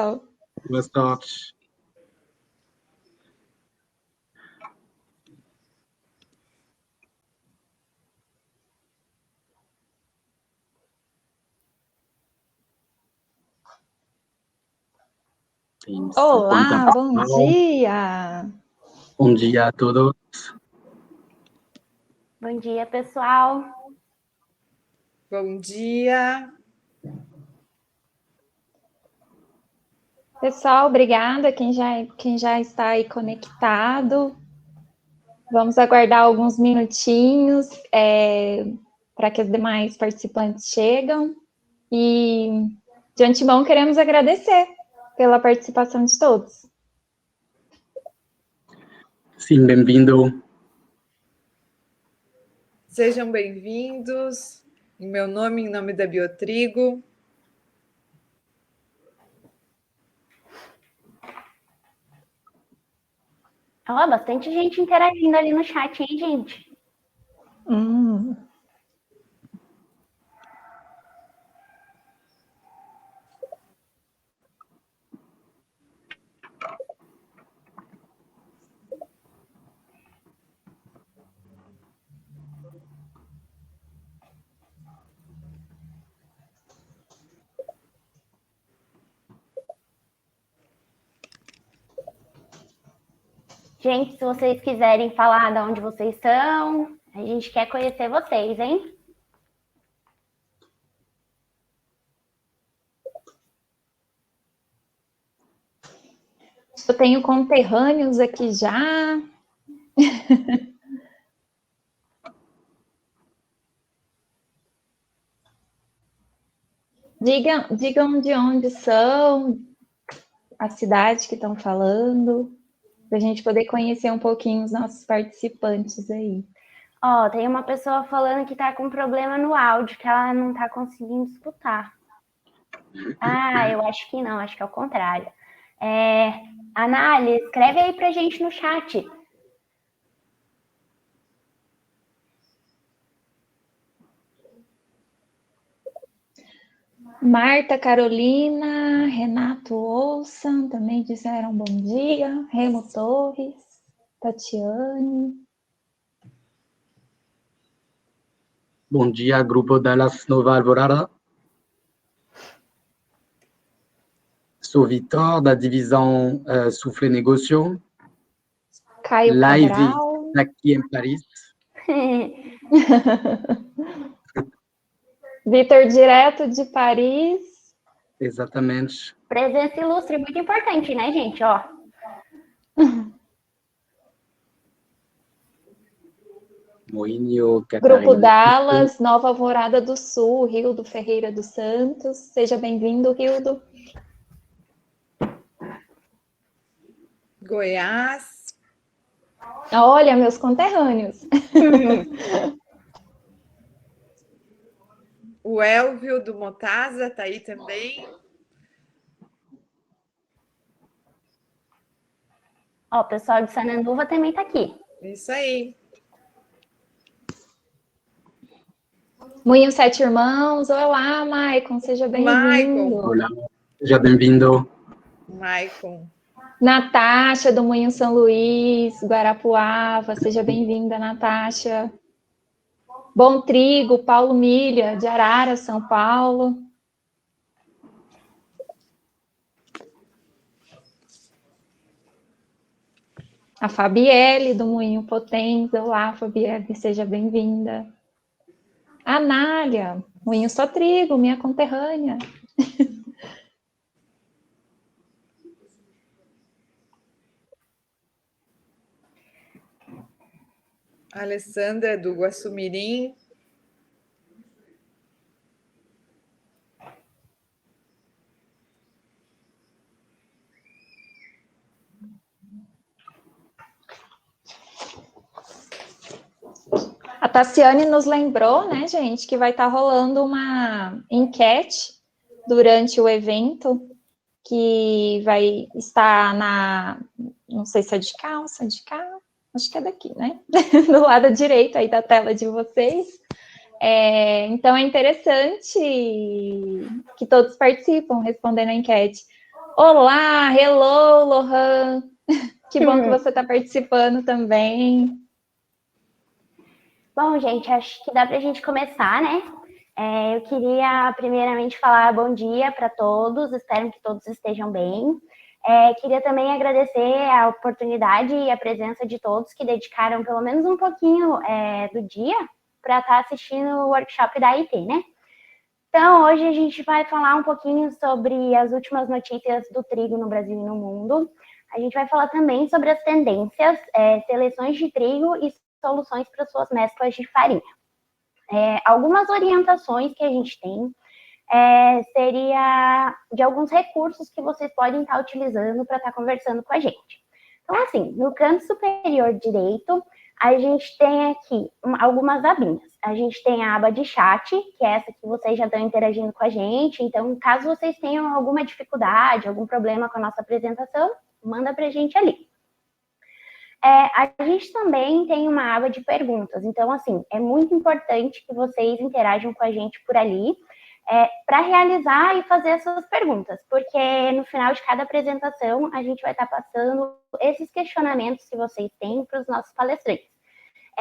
Boa sorte. Olá, bom dia! Bom dia a todos. Bom dia, pessoal. Bom dia. Pessoal, obrigada quem já está aí conectado. Vamos aguardar alguns minutinhos para que os demais participantes chegam. E, de antemão, queremos agradecer pela participação de todos. Sim, bem-vindo. Sejam bem-vindos. Em nome da Biotrigo. Ó, bastante gente interagindo ali no chat, hein, gente? Gente, se vocês quiserem falar de onde vocês estão, a gente quer conhecer vocês, hein? Eu tenho conterrâneos aqui já. Digam de onde são, a cidade que estão falando, para a gente poder conhecer um pouquinho os nossos participantes aí. Ó, tem uma pessoa falando que tá com problema no áudio, que ela não tá conseguindo escutar. Ah, eu acho que não, acho que é o contrário. Anália, escreve aí pra gente no chat. Marta, Carolina, Renato Olson também disseram bom dia. Remo Torres, Tatiane. Bom dia, Grupo Dallas Nova Alvorada. Sou Vitor, da divisão Souffle Negócio. Caio Live Cabral. aqui em Paris. Vitor, direto de Paris. Exatamente. Presença ilustre, muito importante, né, gente? Ó. Moinho, Grupo Dallas, Nova Alvorada do Sul, Rildo Ferreira dos Santos. Seja bem-vindo, Rildo. Goiás. Olha, meus conterrâneos. O Elvio do Motasa está aí também. Ó, o pessoal de Sananduva também está aqui. Isso aí. Moinho Sete Irmãos. Olá, Maicon. Seja bem-vindo. Olá, seja bem-vindo. Maicon. Natasha, do Moinho São Luís, Guarapuava. Seja bem-vinda, Natasha. Bom Trigo, Paulo Milha, de Arara, São Paulo. A Fabielle, do Moinho Potenza. Olá, Fabielle, seja bem-vinda. Anália, Moinho Só Trigo, minha conterrânea. Alessandra do Guaçumirim. A Tassiane nos lembrou, né, gente, que vai estar rolando uma enquete durante o evento, que vai estar não sei se é de cá, acho que é daqui, né? Do lado direito aí da tela de vocês. Então, é interessante que todos participam respondendo a enquete. Olá, hello, Lohan. Que bom que você está participando também. Bom, gente, acho que dá para a gente começar, né? Eu queria primeiramente falar bom dia para todos, espero que todos estejam bem. Queria também agradecer a oportunidade e a presença de todos que dedicaram pelo menos um pouquinho do dia para estar assistindo o workshop da IT, né? Então, hoje a gente vai falar um pouquinho sobre as últimas notícias do trigo no Brasil e no mundo. A gente vai falar também sobre as tendências, seleções de trigo e soluções para suas mesclas de farinha. Algumas orientações que a gente tem seria de alguns recursos que vocês podem estar utilizando para estar conversando com a gente. Então, assim, no canto superior direito, a gente tem aqui algumas abinhas. A gente tem a aba de chat, que é essa que vocês já estão interagindo com a gente. Então, caso vocês tenham alguma dificuldade, algum problema com a nossa apresentação, manda para a gente ali. A gente também tem uma aba de perguntas. Então, assim, é muito importante que vocês interajam com a gente por ali, para realizar e fazer essas perguntas, porque no final de cada apresentação a gente vai estar passando esses questionamentos que vocês têm para os nossos palestrantes.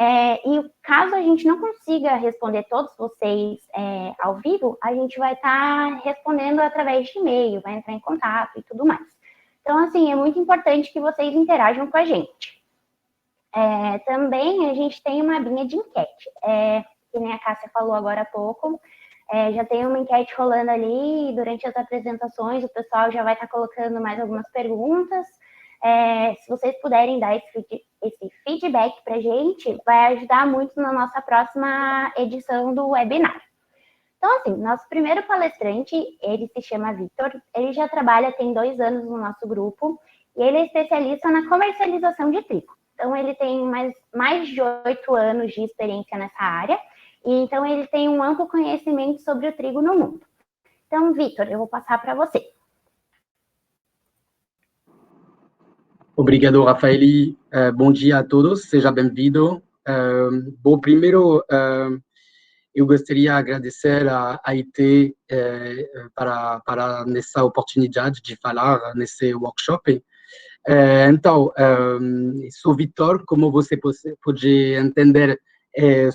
E caso a gente não consiga responder todos vocês ao vivo, a gente vai estar respondendo através de e-mail, vai entrar em contato e tudo mais. Então, assim, é muito importante que vocês interajam com a gente. Também a gente tem uma abinha de enquete, que nem a Cássia falou agora há pouco. Já tem uma enquete rolando ali, e durante as apresentações o pessoal já vai estar colocando mais algumas perguntas. Se vocês puderem dar esse feedback para a gente, vai ajudar muito na nossa próxima edição do webinar. Então, assim, nosso primeiro palestrante, ele se chama Vitor, ele já trabalha, tem 2 anos no nosso grupo, e ele é especialista na comercialização de trigo. Então, ele tem mais de 8 anos de experiência nessa área, e então ele tem um amplo conhecimento sobre o trigo no mundo. Então, Vitor, eu vou passar para você. Obrigado, Rafaeli. Bom dia a todos, seja bem-vindo. Bom, primeiro, eu gostaria de agradecer a IT para nessa oportunidade de falar nesse workshop. Então, sou Vitor, como você pode entender,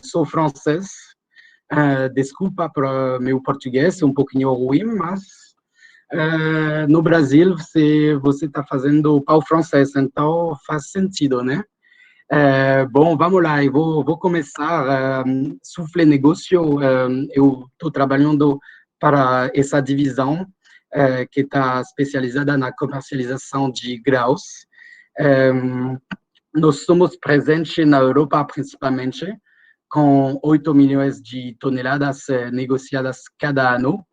sou francês. Desculpa para meu português, um pouquinho ruim, mas no Brasil você está fazendo pau francês, então faz sentido, né? Bom, vamos lá, eu vou começar. Soufflé Negócio, eu estou trabalhando para essa divisão que está especializada na comercialização de grãos. Nós somos presentes na Europa, principalmente, com 8 milhões de toneladas negociadas cada ano.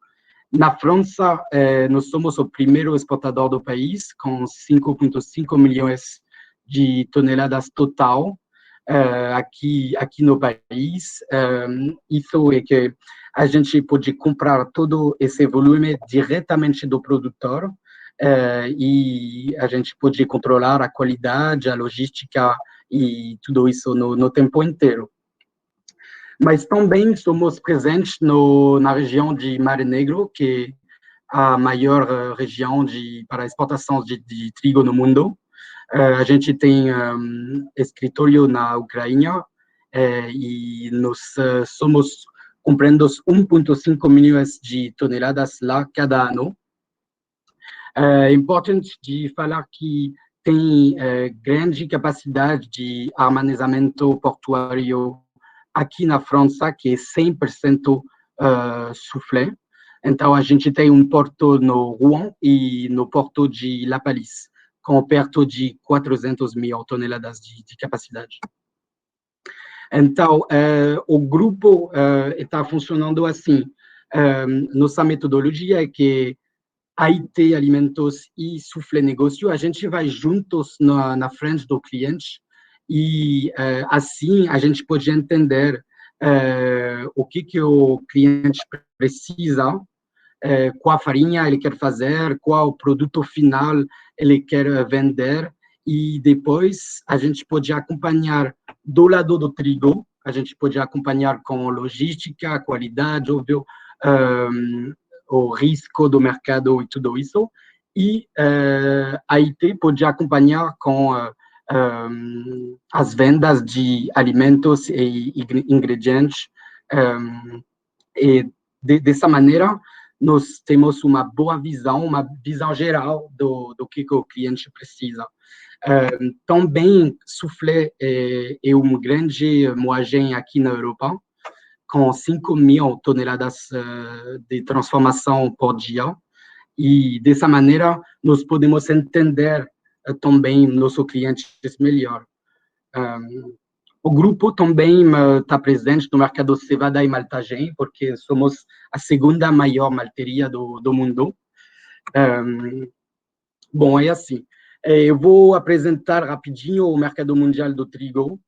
Na França, nós somos o primeiro exportador do país, com 5,5 milhões de toneladas total aqui no país. Isso é que a gente pode comprar todo esse volume diretamente do produtor e a gente pode controlar a qualidade, a logística e tudo isso no tempo inteiro. Mas também somos presentes na região de Mar Negro, que é a maior região para exportação de trigo no mundo. A gente tem escritório na Ucrânia e nós somos comprando 1,5 milhões de toneladas lá cada ano. É importante de falar que tem grande capacidade de armazenamento portuário aqui na França, que é 100% soufflé. Então, a gente tem um porto no Rouen e no porto de La Palisse, com perto de 400 mil toneladas de capacidade. Então, o grupo está funcionando assim. Nossa metodologia é que IT, alimentos e Soufflé Negócio, a gente vai juntos na frente do cliente e assim a gente pode entender o que o cliente precisa, qual farinha ele quer fazer, qual produto final ele quer vender, e depois a gente pode acompanhar do lado do trigo, a gente pode acompanhar com logística, qualidade, óbvio, o risco do mercado e tudo isso, e a IT pode acompanhar com as vendas de alimentos e ingredientes, e dessa maneira nós temos uma boa visão, uma visão geral do que o cliente precisa. Também soufflé é uma grande moagem aqui na Europa, com 5.000 toneladas de transformação por dia, e dessa maneira nós podemos entender também nossos clientes melhor. O grupo também está presente no mercado cevada e maltagem, porque somos a segunda maior malteria do mundo. Bom, é assim. Eu vou apresentar rapidinho o mercado mundial do trigo.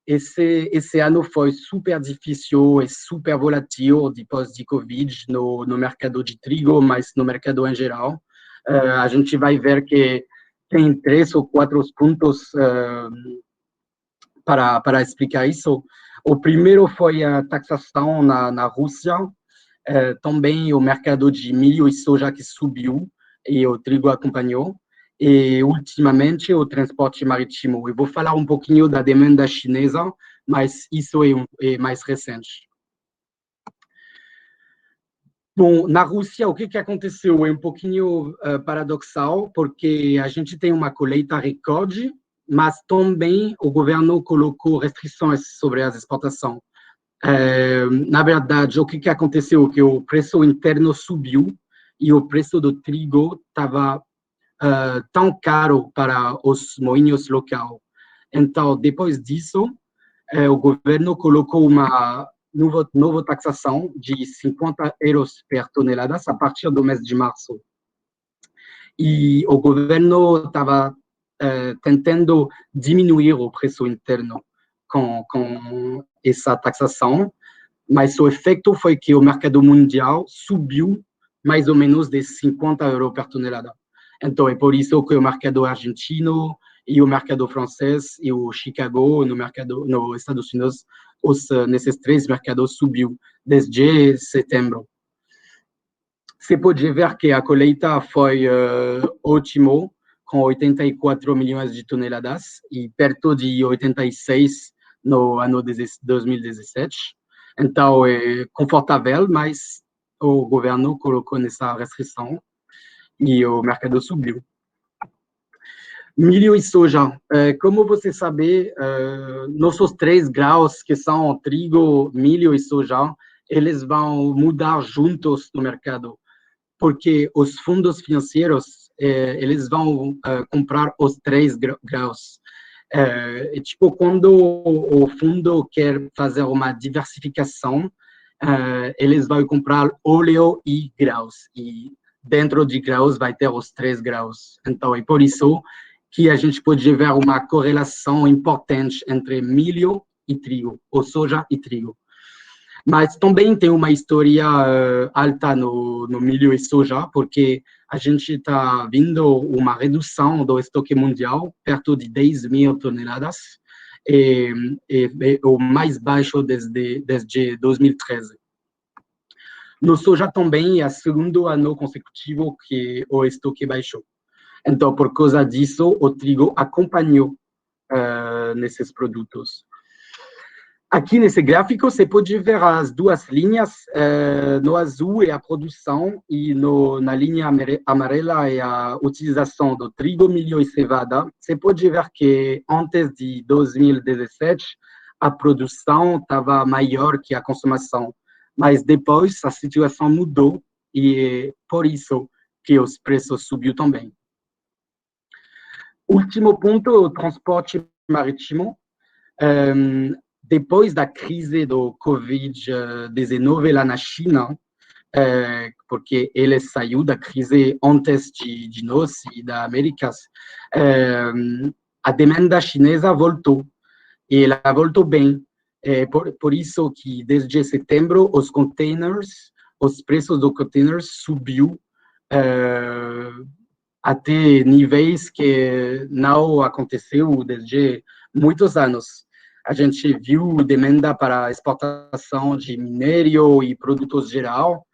Esse ano foi super difícil e super volátil depois de Covid no mercado de trigo, mas no mercado em geral. A gente vai ver que tem 3 ou 4 pontos para explicar isso. O primeiro foi a taxação na Rússia, também o mercado de milho e soja que subiu e o trigo acompanhou, e ultimamente o transporte marítimo. Eu vou falar um pouquinho da demanda chinesa, mas isso é mais recente. Bom, na Rússia, o que aconteceu? É um pouquinho paradoxal, porque a gente tem uma colheita recorde, mas também o governo colocou restrições sobre as exportações. Na verdade, o que aconteceu? Que o preço interno subiu e o preço do trigo estava tão caro para os moinhos locais. Então, depois disso, o governo colocou uma nova taxação de 50 euros por tonelada a partir do mês de março. E o governo estava tentando diminuir o preço interno com essa taxação, mas o efeito foi que o mercado mundial subiu mais ou menos de 50 euros por tonelada. Então, é por isso que o mercado argentino e o mercado francês e o Chicago nos Estados Unidos, nesses 3 mercados subiu desde setembro. Você pode ver que a colheita foi ótima, com 84 milhões de toneladas e perto de 86 no ano 2017. Então, é confortável, mas o governo colocou nessa restrição e o mercado subiu. Milho e soja. Como você sabe, nossos 3 graus, que são trigo, milho e soja, eles vão mudar juntos no mercado, porque os fundos financeiros, eles vão comprar os 3 graus. Tipo, quando o fundo quer fazer uma diversificação, eles vão comprar óleo e graus, e dentro de graus vai ter os 3 graus. Então, é por isso que a gente pode ver uma correlação importante entre milho e trigo, ou soja e trigo. Mas também tem uma história alta no milho e soja, porque a gente está vendo uma redução do estoque mundial, perto de 10.000 toneladas, é o mais baixo desde 2013. No soja também é o segundo ano consecutivo que o estoque baixou. Então, por causa disso, o trigo acompanhou nesses produtos. Aqui nesse gráfico, você pode ver as 2 linhas. No azul é a produção e na linha amarela é a utilização do trigo, milho e cevada. Você pode ver que antes de 2017, a produção estava maior que a consumação. Mas depois a situação mudou e é por isso que os preços subiram também. Último ponto, o transporte marítimo. Depois da crise do Covid-19 lá na China, porque ele saiu da crise antes de nós e da Américas, a demanda chinesa voltou, e ela voltou bem. Por isso que desde setembro os preços dos containers subiu até níveis que não aconteceu desde muitos anos. A gente viu demanda para exportação de minério e produtos geral,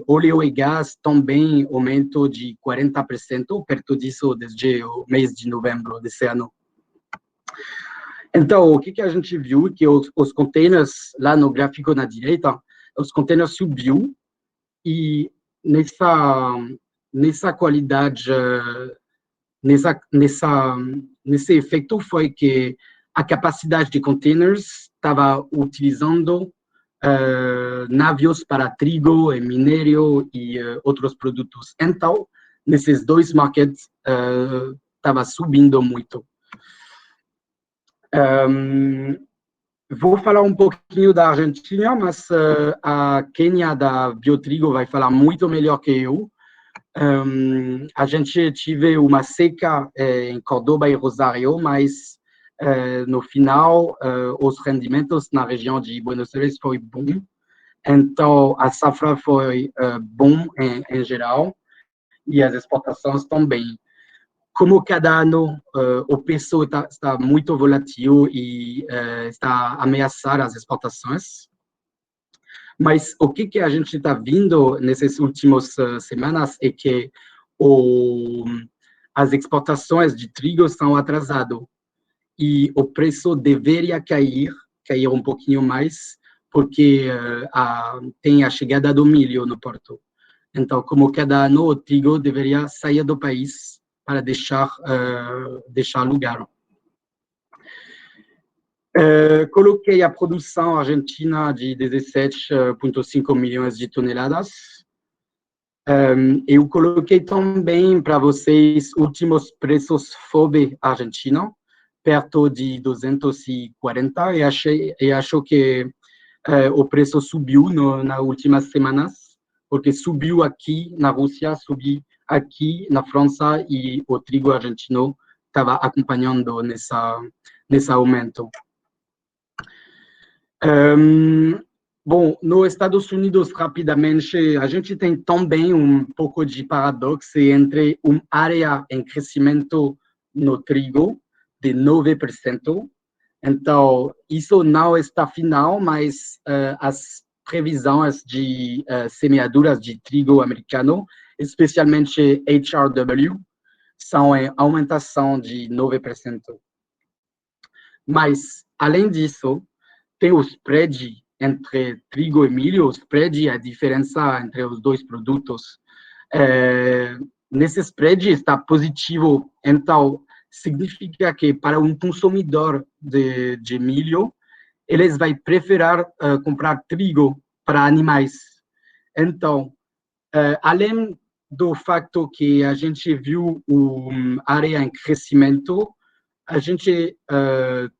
Óleo e gás também aumentou de 40%, perto disso desde o mês de novembro desse ano. Então, o que a gente viu? Que os containers, lá no gráfico na direita, os containers subiu e nessa qualidade, nesse efeito foi que a capacidade de containers estava utilizando navios para trigo, minério e outros produtos. Então, nesses dois markets, estava subindo muito. Vou falar um pouquinho da Argentina, mas a Kênia da Biotrigo vai falar muito melhor que eu. A gente teve uma seca em Córdoba e Rosário, mas no final os rendimentos na região de Buenos Aires foi bom. Então a safra foi bom em geral e as exportações também. Como cada ano o peso está muito volátil e está a ameaçar as exportações. Mas o que a gente está vendo nessas últimas semanas é que as exportações de trigo estão atrasadas e o preço deveria cair um pouquinho mais, porque tem a chegada do milho no porto. Então, como cada ano o trigo deveria sair do país para deixar lugar. Coloquei a produção argentina de 17,5 milhões de toneladas. Eu coloquei também para vocês últimos preços FOB Argentina, perto de 240, e acho que o preço subiu nas últimas semanas, porque subiu aqui na Rússia, subiu aqui na França, e o trigo argentino estava acompanhando nesse aumento. Bom, nos Estados Unidos, rapidamente, a gente tem também um pouco de paradoxo entre uma área em crescimento no trigo de 9%. Então, isso não está final, mas as previsões de semeaduras de trigo americano, especialmente HRW, são em aumentação de 9%. Mas, além disso, tem o spread entre trigo e milho, o spread é a diferença entre os dois produtos. Nesse spread está positivo, então significa que para um consumidor de milho, eles vão preferir comprar trigo para animais. Então, além do fato que a gente viu uma área em crescimento, a gente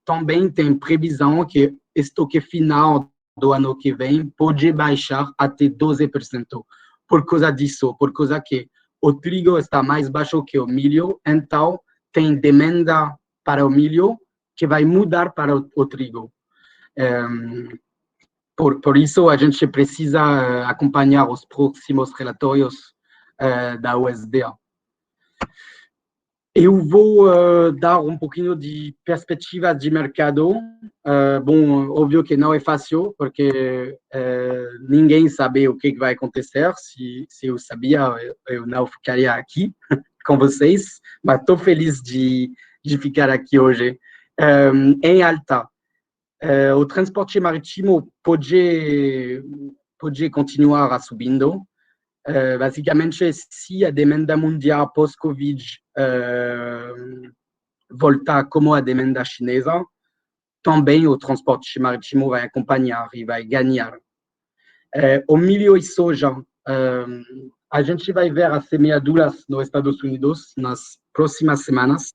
também tem previsão que estoque final do ano que vem pode baixar até 12%. Por causa disso, por causa que o trigo está mais baixo que o milho, então tem demanda para o milho que vai mudar para o trigo. Por isso, a gente precisa acompanhar os próximos relatórios da USDA. Eu vou dar um pouquinho de perspectiva de mercado. Bom, óbvio que não é fácil, porque ninguém sabe o que vai acontecer. Se eu sabia, eu não ficaria aqui com vocês, mas estou feliz de ficar aqui hoje. Em alta, o transporte marítimo pode continuar subindo. Basicamente, se a demanda mundial pós-Covid voltar como a demanda chinesa, também o transporte marítimo vai acompanhar e vai ganhar. O milho e soja, a gente vai ver as semeaduras nos Estados Unidos nas próximas semanas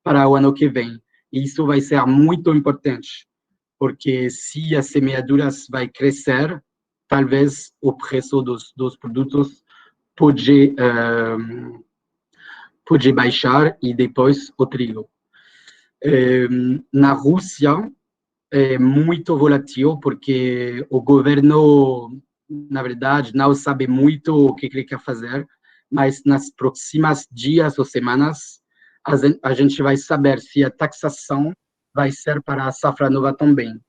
para o ano que vem. E isso vai ser muito importante, porque se as semeaduras vai crescer, talvez o preço dos produtos pode baixar e depois o trigo. Na Rússia, é muito volátil, porque o governo, na verdade, não sabe muito o que ele quer fazer, mas nas próximas dias ou semanas, a gente vai saber se a taxação vai ser para a safra nova também.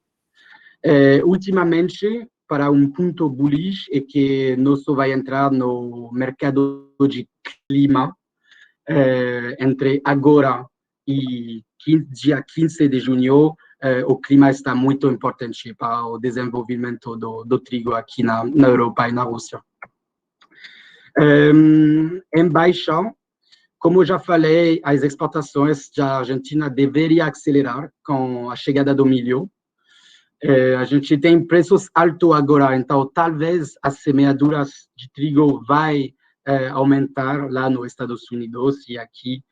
Ultimamente, para ponto bullish é que nós vai entrar no mercado de clima entre agora e dia 15 de junho. O clima está muito importante para o desenvolvimento do trigo aqui na Europa e na Rússia. Em baixa, como já falei, as exportações da Argentina deveriam acelerar com a chegada do milho. A gente tem preços altos agora, então talvez as semeaduras de trigo vai aumentar lá nos Estados Unidos e aqui,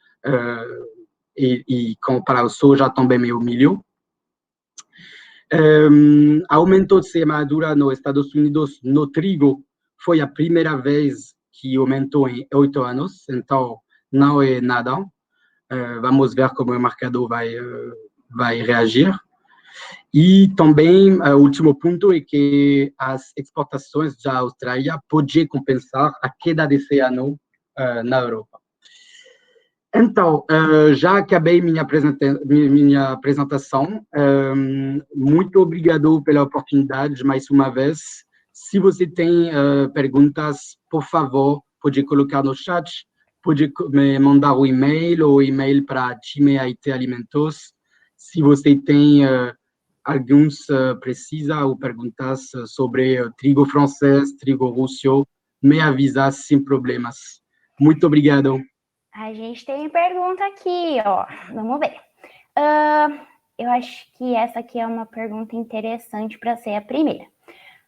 e para o soja também o milho. Aumento de semeadura nos Estados Unidos no trigo foi a primeira vez que aumentou em 8 anos, então não é nada. Vamos ver como o mercado vai reagir. E também, o último ponto é que as exportações da Austrália podem compensar a queda desse ano na Europa. Então, já acabei minha apresentação. Muito obrigado pela oportunidade, mais uma vez. Se você tem perguntas, por favor, pode colocar no chat, pode me mandar um e-mail ou e-mail para time IT Alimentos. Se você tem alguns precisa ou perguntas sobre trigo francês, trigo russo, me avisa sem problemas. Muito obrigado. A gente tem pergunta aqui, ó. Vamos ver. Eu acho que essa aqui é uma pergunta interessante para ser a primeira.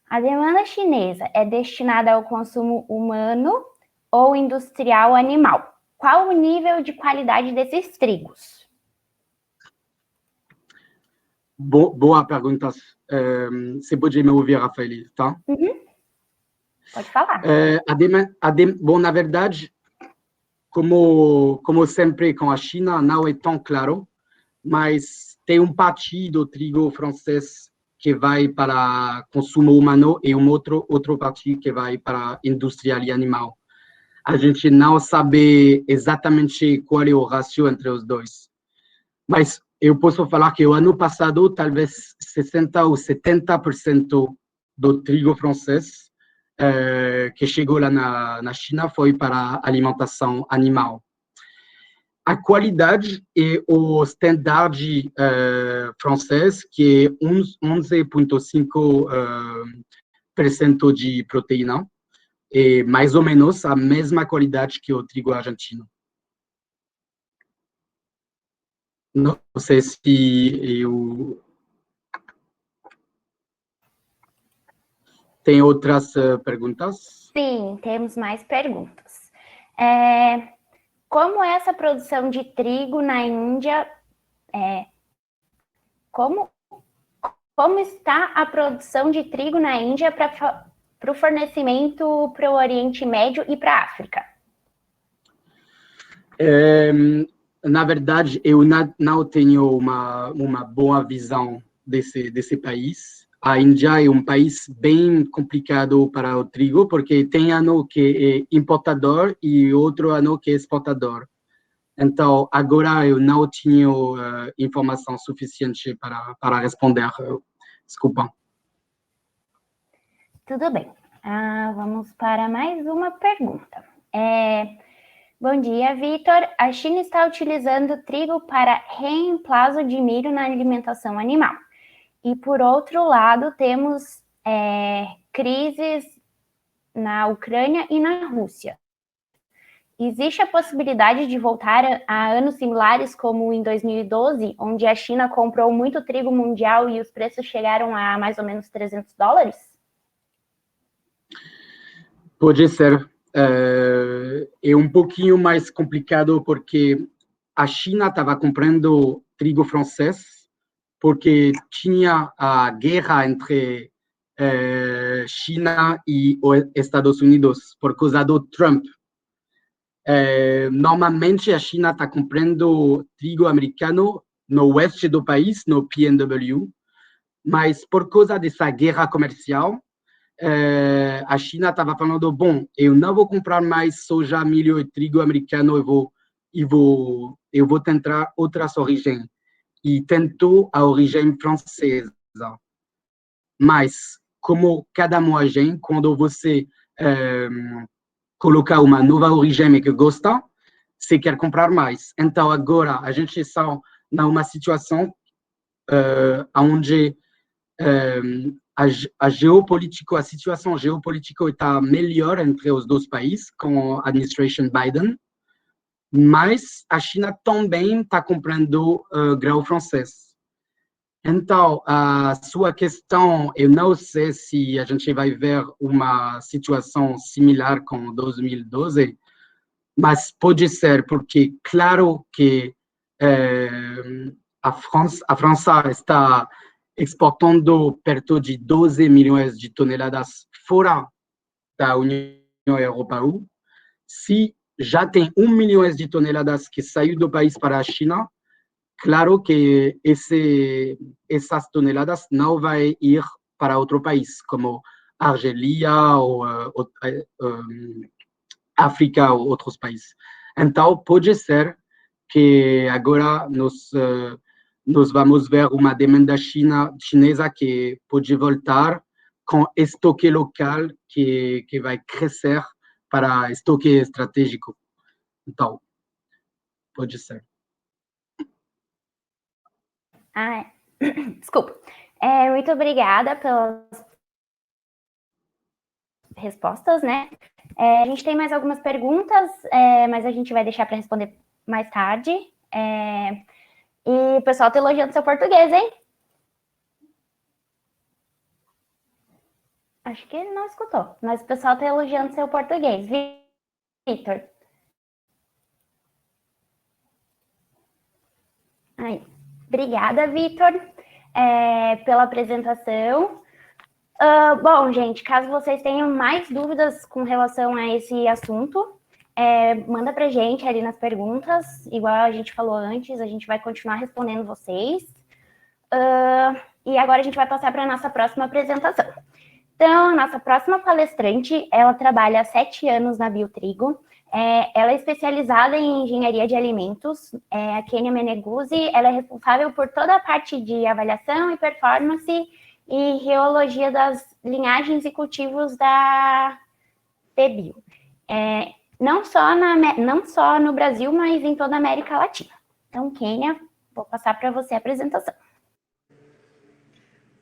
A demanda chinesa é destinada ao consumo humano ou industrial animal? Qual o nível de qualidade desses trigos? Boa pergunta. Você pode me ouvir, Rafael, tá? Uhum. Pode falar. Bom, na verdade, como sempre com a China, não é tão claro, mas tem parte do trigo francês que vai para consumo humano e outro parte que vai para industrial e animal. A gente não sabe exatamente qual é o ratio entre os dois. Mas eu posso falar que o ano passado, talvez 60% ou 70% do trigo francês que chegou lá na China foi para alimentação animal. A qualidade é o standard francês, que é 11,5% de proteína, é mais ou menos a mesma qualidade que o trigo argentino. Não sei se eu... Tem outras perguntas? Sim, temos mais perguntas. Como é essa produção de trigo na Índia? Como está a produção de trigo na Índia para o fornecimento para o Oriente Médio e para a África? Na verdade, eu não tenho uma boa visão desse país. A Índia é um país bem complicado para o trigo, porque tem ano que é importador e outro ano que é exportador. Então, agora eu não tenho informação suficiente para responder. Desculpa. Tudo bem. Vamos para mais uma pergunta. Bom dia, Vitor. A China está utilizando trigo para reemplazo de milho na alimentação animal. E, por outro lado, temos crises na Ucrânia e na Rússia. Existe a possibilidade de voltar a anos similares, como em 2012, onde a China comprou muito trigo mundial e os preços chegaram a mais ou menos $300? Pode ser. É um pouquinho mais complicado, porque a China estava comprando trigo francês, porque tinha a guerra entre China e os Estados Unidos por causa do Trump. Normalmente a China está comprando trigo americano no oeste do país, no PNW, mas por causa dessa guerra comercial, a China estava falando, bom, eu não vou comprar mais soja, milho e trigo americano, eu vou tentar outras origens. E tentou a origem francesa. Mas como cada moagem, quando você colocar uma nova origem e que gosta, você quer comprar mais. Então, agora, a gente está numa situação onde a situação geopolítica está melhor entre os dois países, com a administration Biden, mas a China também está comprando grão francês. Então, a sua questão, eu não sei se a gente vai ver uma situação similar com 2012, mas pode ser, porque claro que a França está exportando perto de 12 milhões de toneladas fora da União Europeia. Se já tem 1 milhão de toneladas que saiu do país para a China, claro que essas toneladas não vão ir para outro país, como Argélia ou África ou outros países. Então, pode ser que agora nós vamos ver uma demanda chinesa que pode voltar com estoque local que vai crescer para estoque estratégico. Então, pode ser. Desculpa. Muito obrigada pelas respostas, né? A gente tem mais algumas perguntas, mas a gente vai deixar para responder mais tarde. E o pessoal está elogiando seu português, hein? Acho que ele não escutou, mas o pessoal está elogiando seu português. Vitor. Aí. Obrigada, Vitor, pela apresentação. Bom, gente, caso vocês tenham mais dúvidas com relação a esse assunto, manda pra gente ali nas perguntas, igual a gente falou antes, a gente vai continuar respondendo vocês. E agora a gente vai passar para a nossa próxima apresentação. Então, a nossa próxima palestrante, ela trabalha há 7 anos na Biotrigo. Ela é especializada em engenharia de alimentos. A Kênia Meneguzzi, ela é responsável por toda a parte de avaliação e performance e reologia das linhagens e cultivos da PBio. Não só no Brasil, mas em toda a América Latina. Então, Kênia, vou passar para você a apresentação.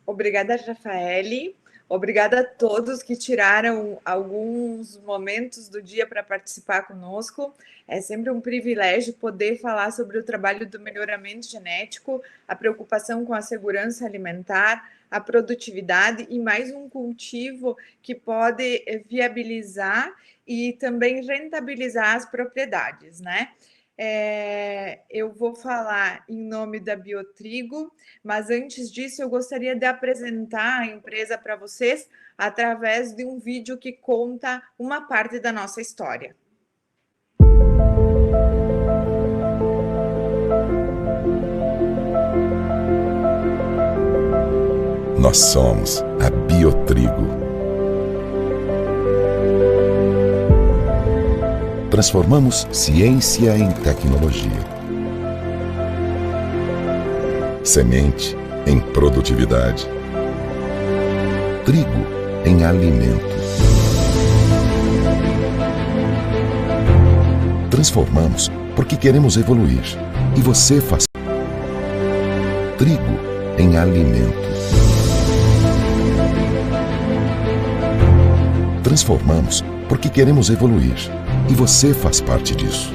Obrigada, Rafaele. Obrigada a todos que tiraram alguns momentos do dia para participar conosco. É sempre um privilégio poder falar sobre o trabalho do melhoramento genético, a preocupação com a segurança alimentar, a produtividade e mais um cultivo que pode viabilizar e também rentabilizar as propriedades, né? Eu vou falar em nome da Biotrigo, mas antes disso eu gostaria de apresentar a empresa para vocês através de um vídeo que conta uma parte da nossa história. Nós somos a Biotrigo. Transformamos ciência em tecnologia. Semente em produtividade. Trigo em alimento. Transformamos porque queremos evoluir. E você faz. Trigo em alimento. Transformamos porque queremos evoluir. E você faz parte disso.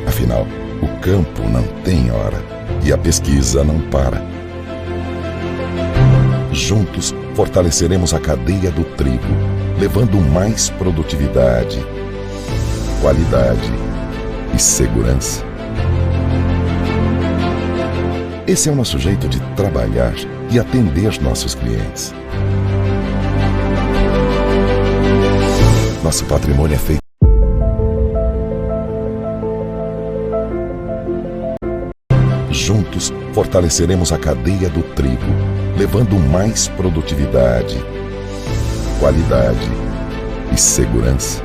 Afinal, o campo não tem hora e a pesquisa não para. Juntos, fortaleceremos a cadeia do trigo, levando mais produtividade, qualidade e segurança. Esse é o nosso jeito de trabalhar e atender nossos clientes. Nosso patrimônio é feito. Juntos, fortaleceremos a cadeia do trigo, levando mais produtividade, qualidade e segurança.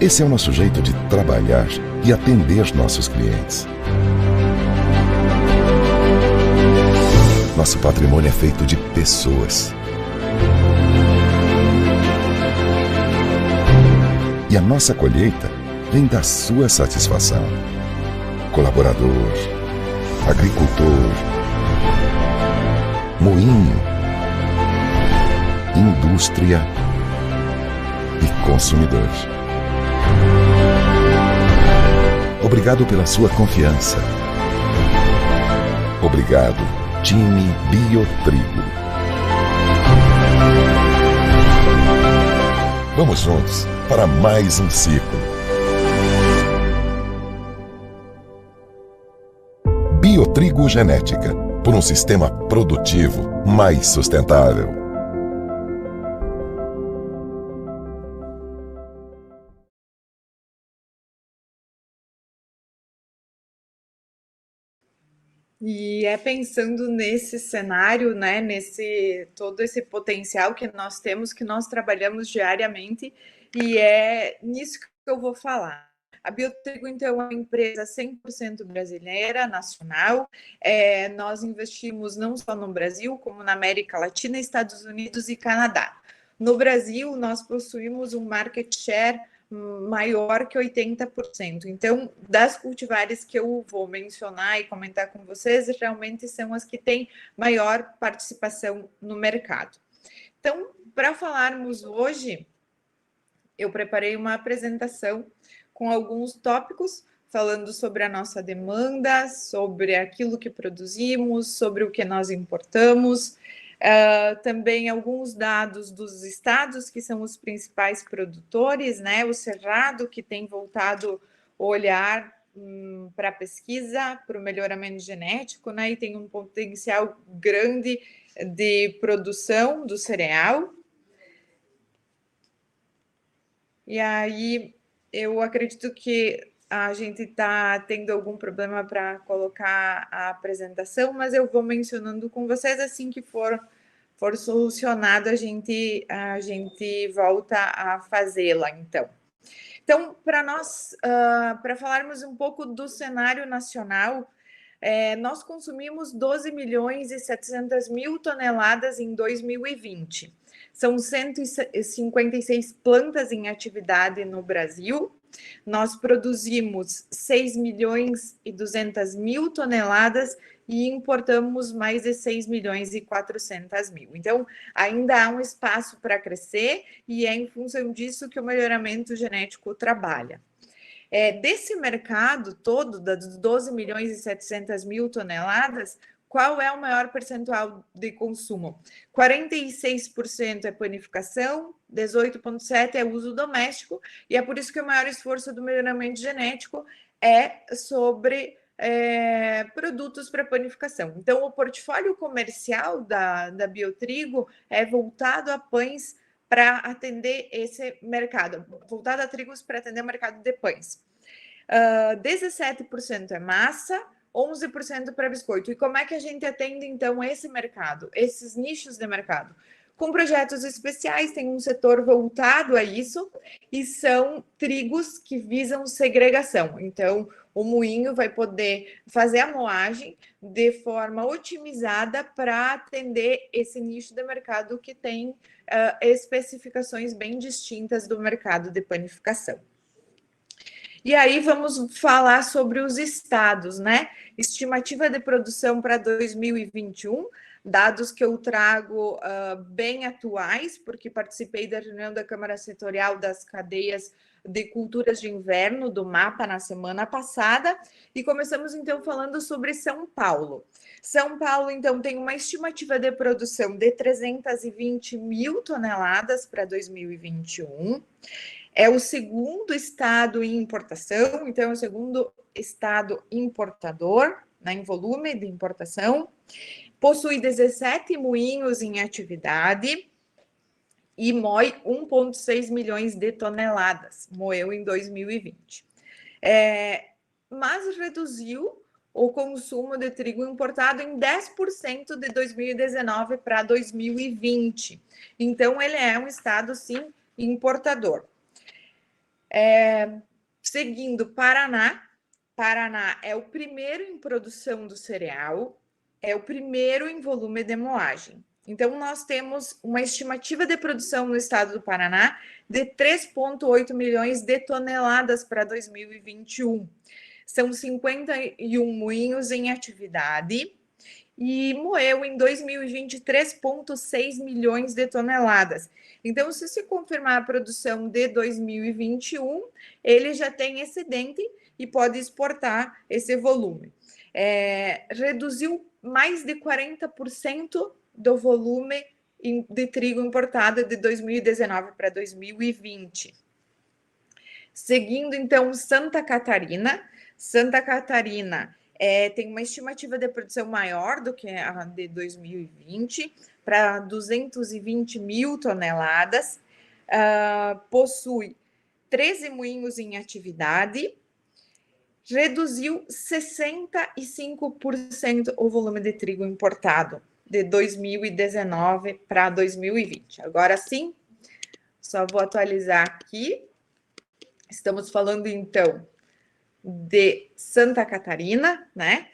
Esse é o nosso jeito de trabalhar e atender nossos clientes. Nosso patrimônio é feito de pessoas. E a nossa colheita vem da sua satisfação. Colaborador, agricultor, moinho, indústria e consumidor. Obrigado pela sua confiança. Obrigado, time Biotrigo. Vamos juntos para mais um ciclo. Biotrigo Genética, por um sistema produtivo mais sustentável. E é pensando nesse cenário, né, todo esse potencial que nós temos, que nós trabalhamos diariamente, e é nisso que eu vou falar. A Biotrigo, então, é uma empresa 100% brasileira, nacional. Nós investimos não só no Brasil, como na América Latina, Estados Unidos e Canadá. No Brasil, nós possuímos um market share maior que 80%. Então, das cultivares que eu vou mencionar e comentar com vocês, realmente são as que têm maior participação no mercado. Então, para falarmos hoje, eu preparei uma apresentação com alguns tópicos, falando sobre a nossa demanda, sobre aquilo que produzimos, sobre o que nós importamos, também alguns dados dos estados que são os principais produtores, né? O Cerrado, que tem voltado o olhar para a pesquisa, para o melhoramento genético, né? E tem um potencial grande de produção do cereal. E aí, eu acredito que a gente está tendo algum problema para colocar a apresentação, mas eu vou mencionando com vocês, assim que for solucionado, a gente volta a fazê-la, então. Então, para falarmos um pouco do cenário nacional, nós consumimos 12.700.000 toneladas em 2020. São 156 plantas em atividade no Brasil. Nós produzimos 6.200.000 toneladas e importamos mais de 6.400.000. Então, ainda há um espaço para crescer e é em função disso que o melhoramento genético trabalha. Desse mercado todo, das 12.700.000 toneladas, qual é o maior percentual de consumo? 46% é panificação, 18,7% é uso doméstico, e é por isso que o maior esforço do melhoramento genético é sobre produtos para panificação. Então, o portfólio comercial da Biotrigo é voltado a pães para atender esse mercado, voltado a trigos para atender o mercado de pães. 17% é massa, 11% para biscoito. E como é que a gente atende, então, esse mercado, esses nichos de mercado? Com projetos especiais, tem um setor voltado a isso, e são trigos que visam segregação. Então, o moinho vai poder fazer a moagem de forma otimizada para atender esse nicho de mercado que tem especificações bem distintas do mercado de panificação. E aí vamos falar sobre os estados, né? Estimativa de produção para 2021, dados que eu trago bem atuais, porque participei da reunião da Câmara Setorial das Cadeias de Culturas de Inverno, do MAPA, na semana passada, e começamos, então, falando sobre São Paulo. São Paulo, então, tem uma estimativa de produção de 320.000 toneladas para 2021, é o segundo estado em importação, então é o segundo estado importador, né, em volume de importação, possui 17 moinhos em atividade e moe 1,6 milhões de toneladas, moeu em 2020. Mas reduziu o consumo de trigo importado em 10% de 2019 para 2020. Então, ele é um estado, sim, importador. Seguindo, Paraná. Paraná é o primeiro em produção do cereal, é o primeiro em volume de moagem. Então, nós temos uma estimativa de produção no estado do Paraná de 3,8 milhões de toneladas para 2021. São 51 moinhos em atividade e moeu em 2020 3,6 milhões de toneladas. Então, se se confirmar a produção de 2021, ele já tem excedente e pode exportar esse volume. Reduziu mais de 40% do volume de trigo importado de 2019 para 2020. Seguindo, então, Santa Catarina. Santa Catarina tem uma estimativa de produção maior do que a de 2020, para 220 mil toneladas. Possui 13 moinhos em atividade. Reduziu 65% o volume de trigo importado de 2019 para 2020. Agora sim, só vou atualizar aqui. Estamos falando, então, de Santa Catarina, né?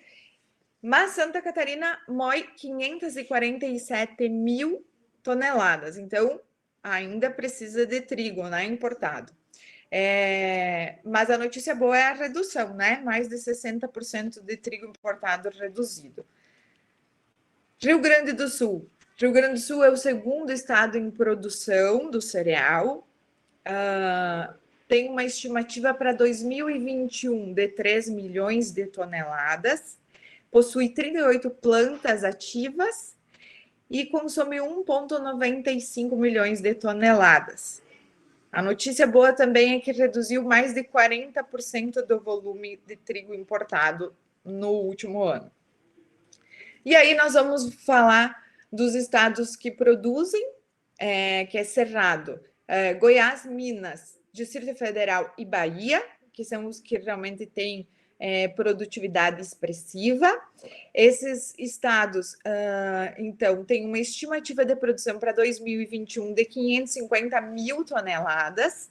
Mas Santa Catarina moe 547 mil toneladas. Então, ainda precisa de trigo, né? Importado. Mas a notícia boa é a redução, né? Mais de 60% de trigo importado reduzido. Rio Grande do Sul. Rio Grande do Sul é o segundo estado em produção do cereal. Tem uma estimativa para 2021 de 3 milhões de toneladas. Possui 38 plantas ativas e consome 1,95 milhões de toneladas. A notícia boa também é que reduziu mais de 40% do volume de trigo importado no último ano. E aí nós vamos falar dos estados que produzem, que é Cerrado, Goiás, Minas, Distrito Federal e Bahia, que são os que realmente têm produtividade expressiva. Esses estados, então, têm uma estimativa de produção para 2021 de 550 mil toneladas.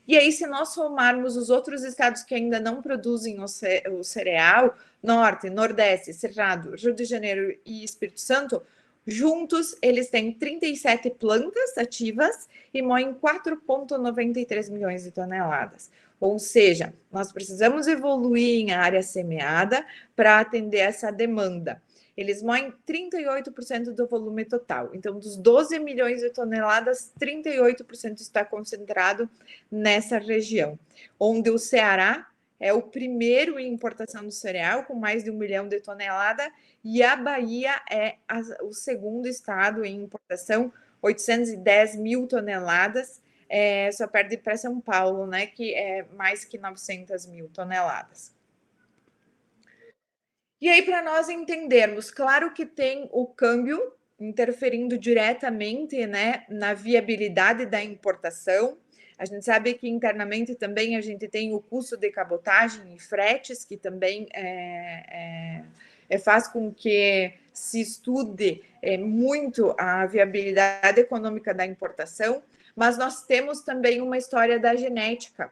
E aí, se nós somarmos os outros estados que ainda não produzem o cereal, Norte, Nordeste, Cerrado, Rio de Janeiro e Espírito Santo, juntos eles têm 37 plantas ativas e moem 4,93 milhões de toneladas. Ou seja, nós precisamos evoluir em área semeada para atender essa demanda. Eles moem 38% do volume total. Então, dos 12 milhões de toneladas, 38% está concentrado nessa região, onde o Ceará é o primeiro em importação do cereal, com mais de 1 milhão de toneladas, e a Bahia é o segundo estado em importação, 810 mil toneladas, só perde para São Paulo, né, que é mais que 900 mil toneladas. E aí, para nós entendermos, claro que tem o câmbio interferindo diretamente, né, na viabilidade da importação. A gente sabe que internamente também a gente tem o custo de cabotagem e fretes, que também faz com que se estude muito a viabilidade econômica da importação, mas nós temos também uma história da genética,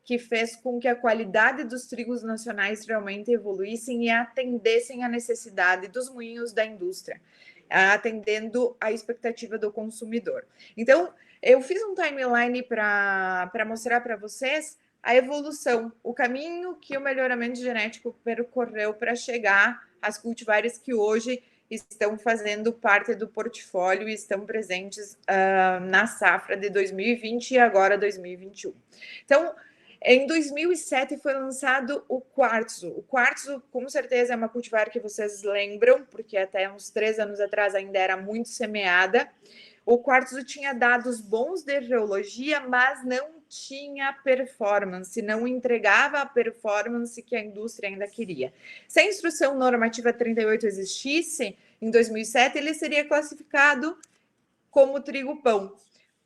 que fez com que a qualidade dos trigos nacionais realmente evoluíssem e atendessem à necessidade dos moinhos da indústria, atendendo à expectativa do consumidor. Então, eu fiz um timeline para mostrar para vocês a evolução, o caminho que o melhoramento genético percorreu para chegar às cultivares que hoje estão fazendo parte do portfólio e estão presentes na safra de 2020 e agora 2021. Então, em 2007 foi lançado o quartzo. O quartzo, com certeza, é uma cultivar que vocês lembram, porque até uns 3 anos atrás ainda era muito semeada. O quartzo tinha dados bons de geologia, mas não tinha performance, não entregava a performance que a indústria ainda queria. Se a instrução normativa 38 existisse, em 2007, ele seria classificado como trigo-pão,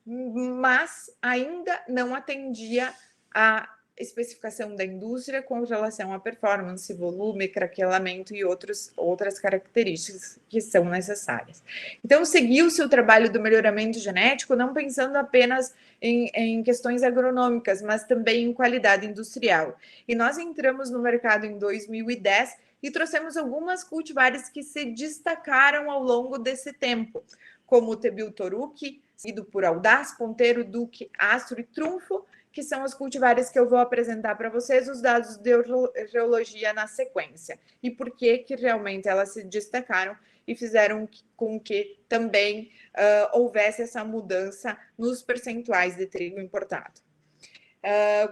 mas ainda não atendia a especificação da indústria com relação à performance, volume, craquelamento e outras características que são necessárias. Então, seguiu-se o trabalho do melhoramento genético, não pensando apenas em questões agronômicas, mas também em qualidade industrial. E nós entramos no mercado em 2010, e trouxemos algumas cultivares que se destacaram ao longo desse tempo, como o Tebil Toruque, seguido por Audaz, Ponteiro, Duque, Astro e Trunfo, que são as cultivares que eu vou apresentar para vocês, os dados de geologia na sequência, e por que realmente elas se destacaram e fizeram com que também houvesse essa mudança nos percentuais de trigo importado.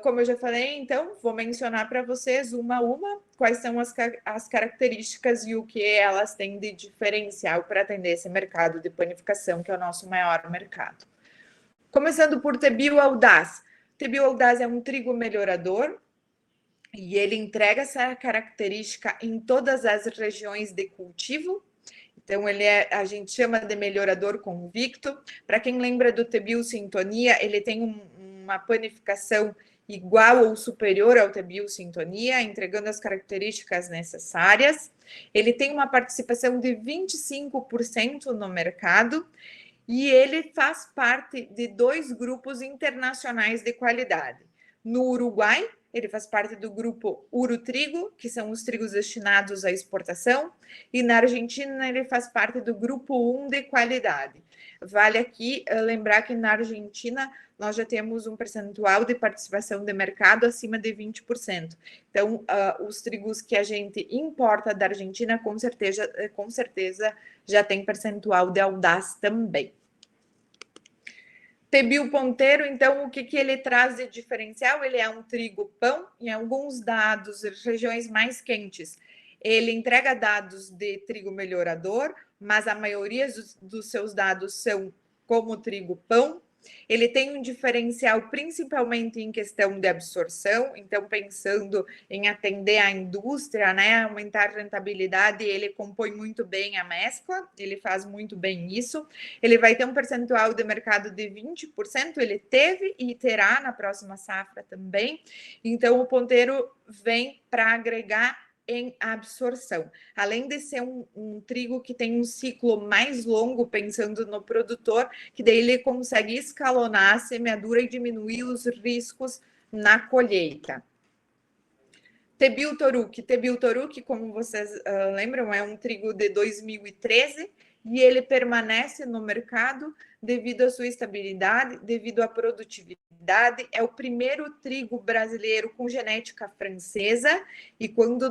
Como eu já falei, então, vou mencionar para vocês uma a uma quais são as características e o que elas têm de diferencial para atender esse mercado de panificação, que é o nosso maior mercado. Começando por Tebil Audaz. Tebil Audaz é um trigo melhorador e ele entrega essa característica em todas as regiões de cultivo. Então, a gente chama de melhorador convicto. Para quem lembra do Tebil Sintonia, ele tem uma panificação igual ou superior ao Tebil Sintonia, entregando as características necessárias. Ele tem uma participação de 25% no mercado e ele faz parte de 2 grupos internacionais de qualidade. No Uruguai, ele faz parte do grupo Urutrigo, que são os trigos destinados à exportação, e na Argentina ele faz parte do grupo 1 de qualidade. Vale aqui lembrar que na Argentina nós já temos um percentual de participação de mercado acima de 20%. Então, os trigos que a gente importa da Argentina, com certeza já tem percentual de Audaz também. Tebil Ponteiro, então, o que ele traz de diferencial? Ele é um trigo pão, em alguns dados, regiões mais quentes. Ele entrega dados de trigo melhorador, mas a maioria dos seus dados são como trigo pão. Ele tem um diferencial principalmente em questão de absorção, então pensando em atender a indústria, né, aumentar a rentabilidade, ele compõe muito bem a mescla, ele faz muito bem isso. Ele vai ter um percentual de mercado de 20%, ele teve e terá na próxima safra também. Então o ponteiro vem para agregar em absorção. Além de ser um trigo que tem um ciclo mais longo, pensando no produtor, que daí ele consegue escalonar a semeadura e diminuir os riscos na colheita. Tebil Toruque. Tebil Toruque, como vocês lembram, é um trigo de 2013 e ele permanece no mercado devido à sua estabilidade, devido à produtividade. É o primeiro trigo brasileiro com genética francesa e quando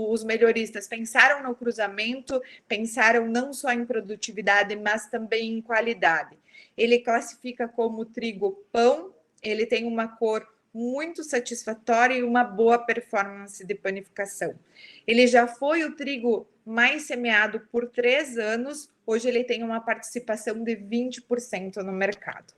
os melhoristas pensaram no cruzamento, pensaram não só em produtividade, mas também em qualidade. Ele classifica como trigo pão, ele tem uma cor muito satisfatória e uma boa performance de panificação. Ele já foi o trigo mais semeado por 3 anos, hoje ele tem uma participação de 20% no mercado.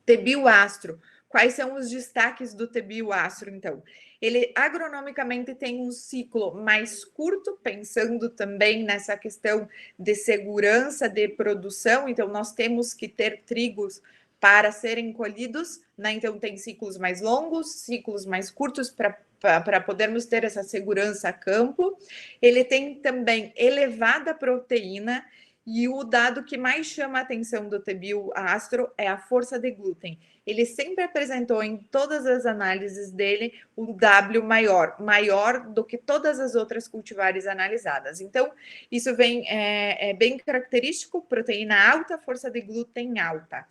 Tebil Astro. Quais são os destaques do Tebil Astro, então? Ele agronomicamente tem um ciclo mais curto, pensando também nessa questão de segurança de produção, então nós temos que ter trigos para serem colhidos, né? Então tem ciclos mais longos, ciclos mais curtos para podermos ter essa segurança a campo. Ele tem também elevada proteína e o dado que mais chama a atenção do Tebil Astro é a força de glúten. Ele sempre apresentou em todas as análises dele um W maior do que todas as outras cultivares analisadas. Então, isso é bem característico, proteína alta, força de glúten alta.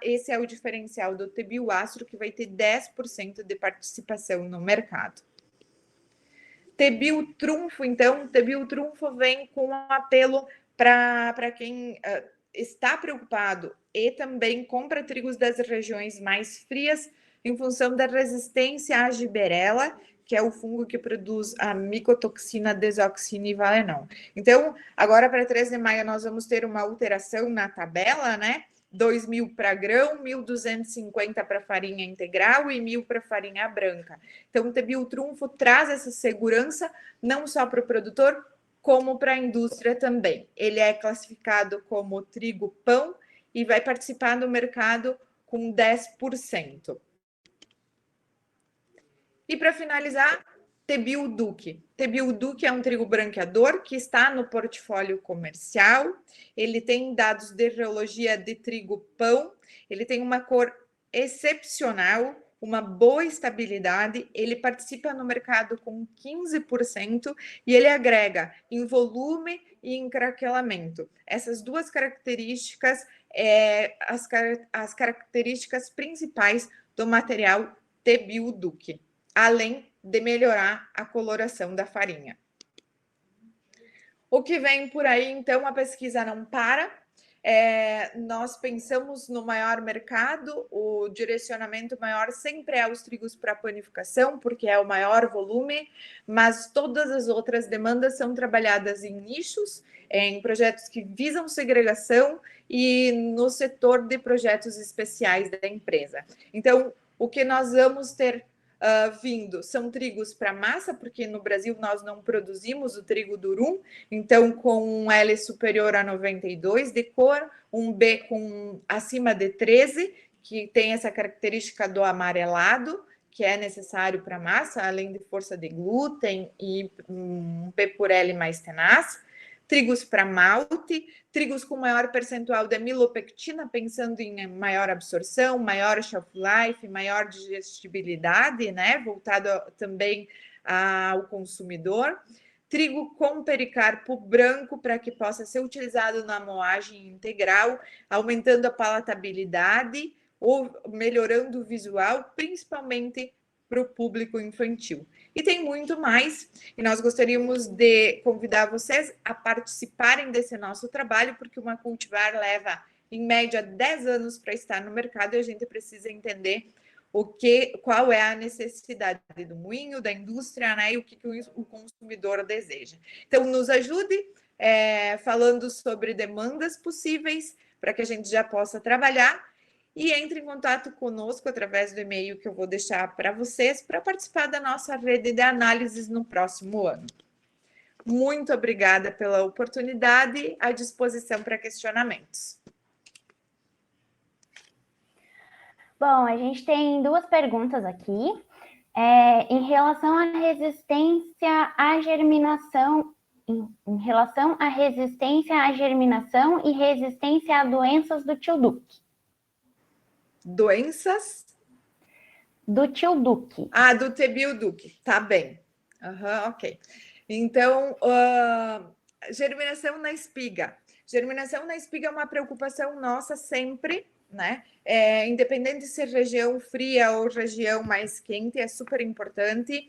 Esse é o diferencial do Tebil Astro, que vai ter 10% de participação no mercado. Tebil Trunfo, então, Tebil Trunfo vem com um apelo para quem está preocupado e também compra trigos das regiões mais frias em função da resistência à giberela, que é o fungo que produz a micotoxina desoxinivalenol. Então, agora para 3 de maio nós vamos ter uma alteração na tabela, né? 2.000 para grão, 1.250 para farinha integral e 1.000 para farinha branca. Então, o Tebil Trunfo traz essa segurança não só para o produtor, como para a indústria também. Ele é classificado como trigo pão e vai participar do mercado com 10%. E para finalizar, Tebil Duque. Tebil Duque é um trigo branqueador que está no portfólio comercial. Ele tem dados de reologia de trigo pão. Ele tem uma cor excepcional, uma boa estabilidade, ele participa no mercado com 15% e ele agrega em volume e em craquelamento. Essas duas características as características principais do material T-Bio Duke, além de melhorar a coloração da farinha. O que vem por aí, então, a pesquisa não para. Nós pensamos no maior mercado, o direcionamento maior sempre é os trigos para panificação, porque é o maior volume, mas todas as outras demandas são trabalhadas em nichos, em projetos que visam segregação e no setor de projetos especiais da empresa. Então, o que nós vamos ter vindo são trigos para massa, porque no Brasil nós não produzimos o trigo durum, então com um L superior a 92 de cor, um B com acima de 13, que tem essa característica do amarelado, que é necessário para massa, além de força de glúten e um P por L mais tenaz. Trigos para malte, trigos com maior percentual de amilopectina, pensando em maior absorção, maior shelf life, maior digestibilidade, né? Voltado também ao consumidor. Trigo com pericarpo branco para que possa ser utilizado na moagem integral, aumentando a palatabilidade ou melhorando o visual, principalmente para o público infantil. E tem muito mais, e nós gostaríamos de convidar vocês a participarem desse nosso trabalho, porque uma cultivar leva, em média, 10 anos para estar no mercado, e a gente precisa entender qual é a necessidade do moinho, da indústria, né, e o que o consumidor deseja. Então, nos ajude falando sobre demandas possíveis para que a gente já possa trabalhar, e entre em contato conosco através do e-mail que eu vou deixar para vocês para participar da nossa rede de análises no próximo ano. Muito obrigada pela oportunidade, à disposição para questionamentos. Bom, a gente tem duas perguntas aqui. Em relação à resistência à germinação, em relação à resistência à germinação e resistência a doenças do tio Duque. Doenças? Do tio Duque. Do T-Bio Duke, tá bem. Ok. Então, germinação na espiga. Germinação na espiga é uma preocupação nossa sempre, né? Independente de ser região fria ou região mais quente, é super importante,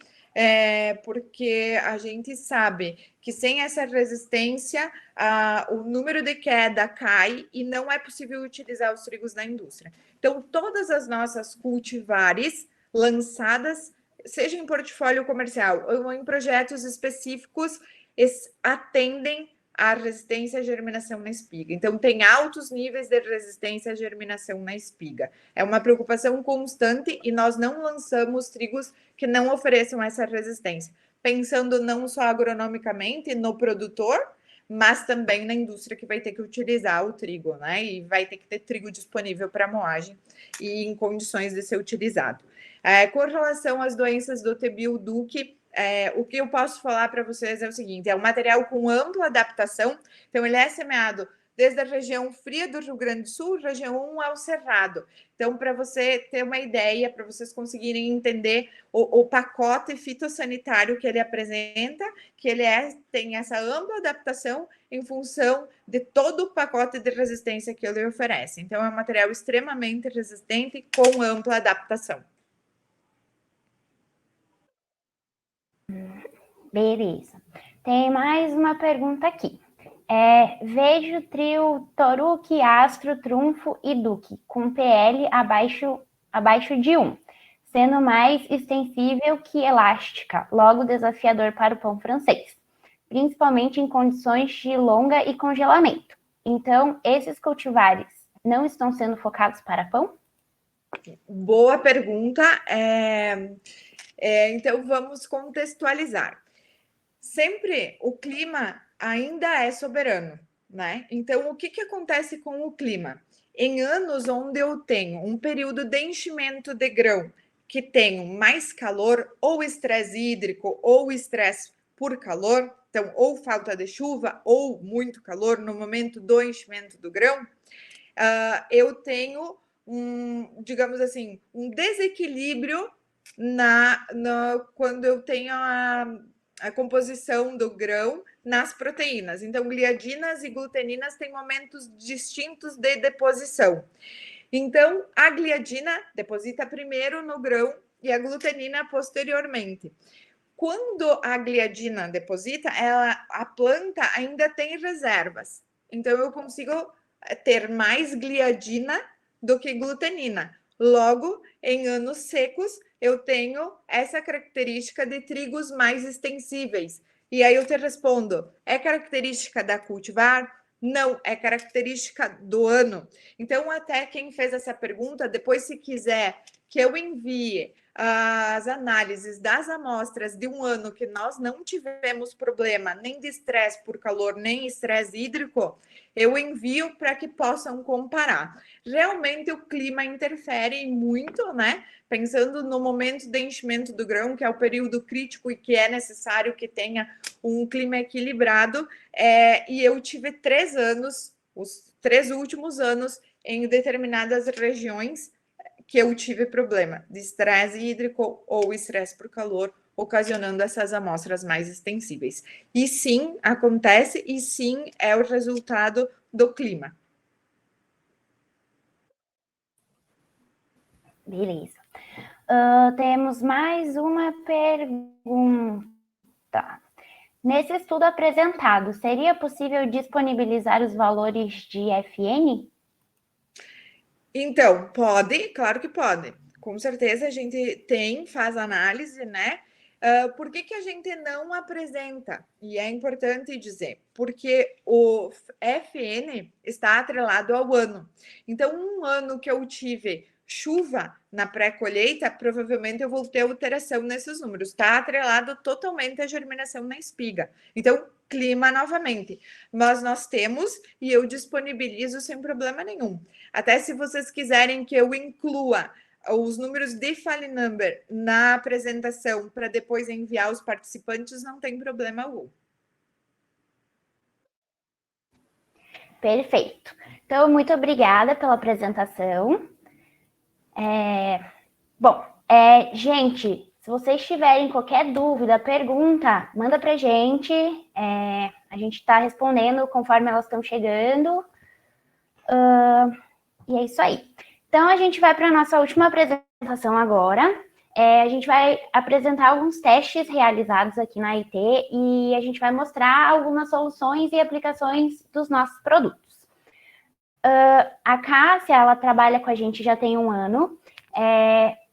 porque a gente sabe que sem essa resistência, o número de queda cai e não é possível utilizar os trigos na indústria. Então, todas as nossas cultivares lançadas, seja em portfólio comercial ou em projetos específicos, atendem à resistência à germinação na espiga. Então, tem altos níveis de resistência à germinação na espiga. É uma preocupação constante e nós não lançamos trigos que não ofereçam essa resistência, pensando não só agronomicamente no produtor, mas também na indústria que vai ter que utilizar o trigo, né? E vai ter que ter trigo disponível para moagem e em condições de ser utilizado. Com relação às doenças do T-Bio Duke, o que eu posso falar para vocês é o seguinte: é um material com ampla adaptação, então ele é semeado desde a região fria do Rio Grande do Sul, região 1 ao Cerrado. Então, para você ter uma ideia, para vocês conseguirem entender o pacote fitossanitário que ele apresenta, que ele tem essa ampla adaptação em função de todo o pacote de resistência que ele oferece. Então, é um material extremamente resistente com ampla adaptação. Beleza. Tem mais uma pergunta aqui. Vejo trio Toruque, Astro, Trunfo e Duque, com PL abaixo de 1, sendo mais extensível que elástica, logo desafiador para o pão francês, principalmente em condições de longa e congelamento. Então, esses cultivares não estão sendo focados para pão? Boa pergunta. Então, vamos contextualizar. Sempre o clima ainda é soberano, né? Então, o que acontece com o clima? Em anos onde eu tenho um período de enchimento de grão que tenho mais calor, ou estresse hídrico, ou estresse por calor, então, ou falta de chuva, ou muito calor no momento do enchimento do grão, eu tenho digamos assim, um desequilíbrio quando eu tenho a composição do grão nas proteínas. Então, gliadinas e gluteninas têm momentos distintos de deposição. Então, a gliadina deposita primeiro no grão e a glutenina posteriormente. Quando a gliadina deposita, a planta ainda tem reservas. Então, eu consigo ter mais gliadina do que glutenina. Logo, em anos secos, eu tenho essa característica de trigos mais extensíveis. E aí eu te respondo, é característica da cultivar? Não, é característica do ano. Então, até quem fez essa pergunta, depois, se quiser que eu envie as análises das amostras de um ano que nós não tivemos problema nem de estresse por calor, nem estresse hídrico, eu envio para que possam comparar. Realmente o clima interfere muito, né? Pensando no momento de enchimento do grão, que é o período crítico e que é necessário que tenha um clima equilibrado, e eu tive 3 anos, os 3 últimos anos, em determinadas regiões, que eu tive problema de estresse hídrico ou estresse por calor, ocasionando essas amostras mais extensíveis. E sim, acontece, e sim, é o resultado do clima. Beleza. Temos mais uma pergunta. Nesse estudo apresentado, seria possível disponibilizar os valores de FN? Então, pode, claro que pode. Com certeza a gente faz análise, né? Por que a gente não apresenta? E é importante dizer, porque o FN está atrelado ao ano. Então, um ano que eu tive chuva na pré-colheita, provavelmente eu vou ter alteração nesses números. Está atrelado totalmente à germinação na espiga. Então, clima novamente. Mas nós temos e eu disponibilizo sem problema nenhum. Até se vocês quiserem que eu inclua os números de file number na apresentação para depois enviar aos participantes, não tem problema algum. Perfeito. Então, muito obrigada pela apresentação. Gente, se vocês tiverem qualquer dúvida, pergunta, manda para a gente gente está respondendo conforme elas estão chegando. E é isso aí. Então, a gente vai para a nossa última apresentação agora. A gente vai apresentar alguns testes realizados aqui na IT e a gente vai mostrar algumas soluções e aplicações dos nossos produtos. A Cássia, ela trabalha com a gente já tem 1 ano,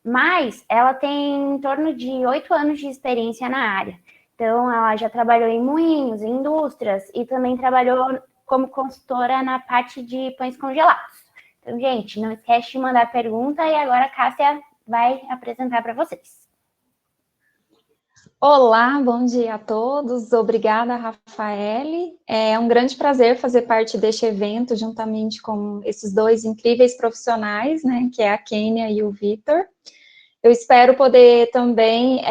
mas ela tem em torno de 8 anos de experiência na área. Então, ela já trabalhou em moinhos, em indústrias e também trabalhou como consultora na parte de pães congelados. Então, gente, não esquece de mandar pergunta e agora a Cássia vai apresentar para vocês. Olá, bom dia a todos. Obrigada, Rafaele. É um grande prazer fazer parte deste evento juntamente com esses 2 incríveis profissionais, né, que é a Kênia e o Vitor. Eu espero poder também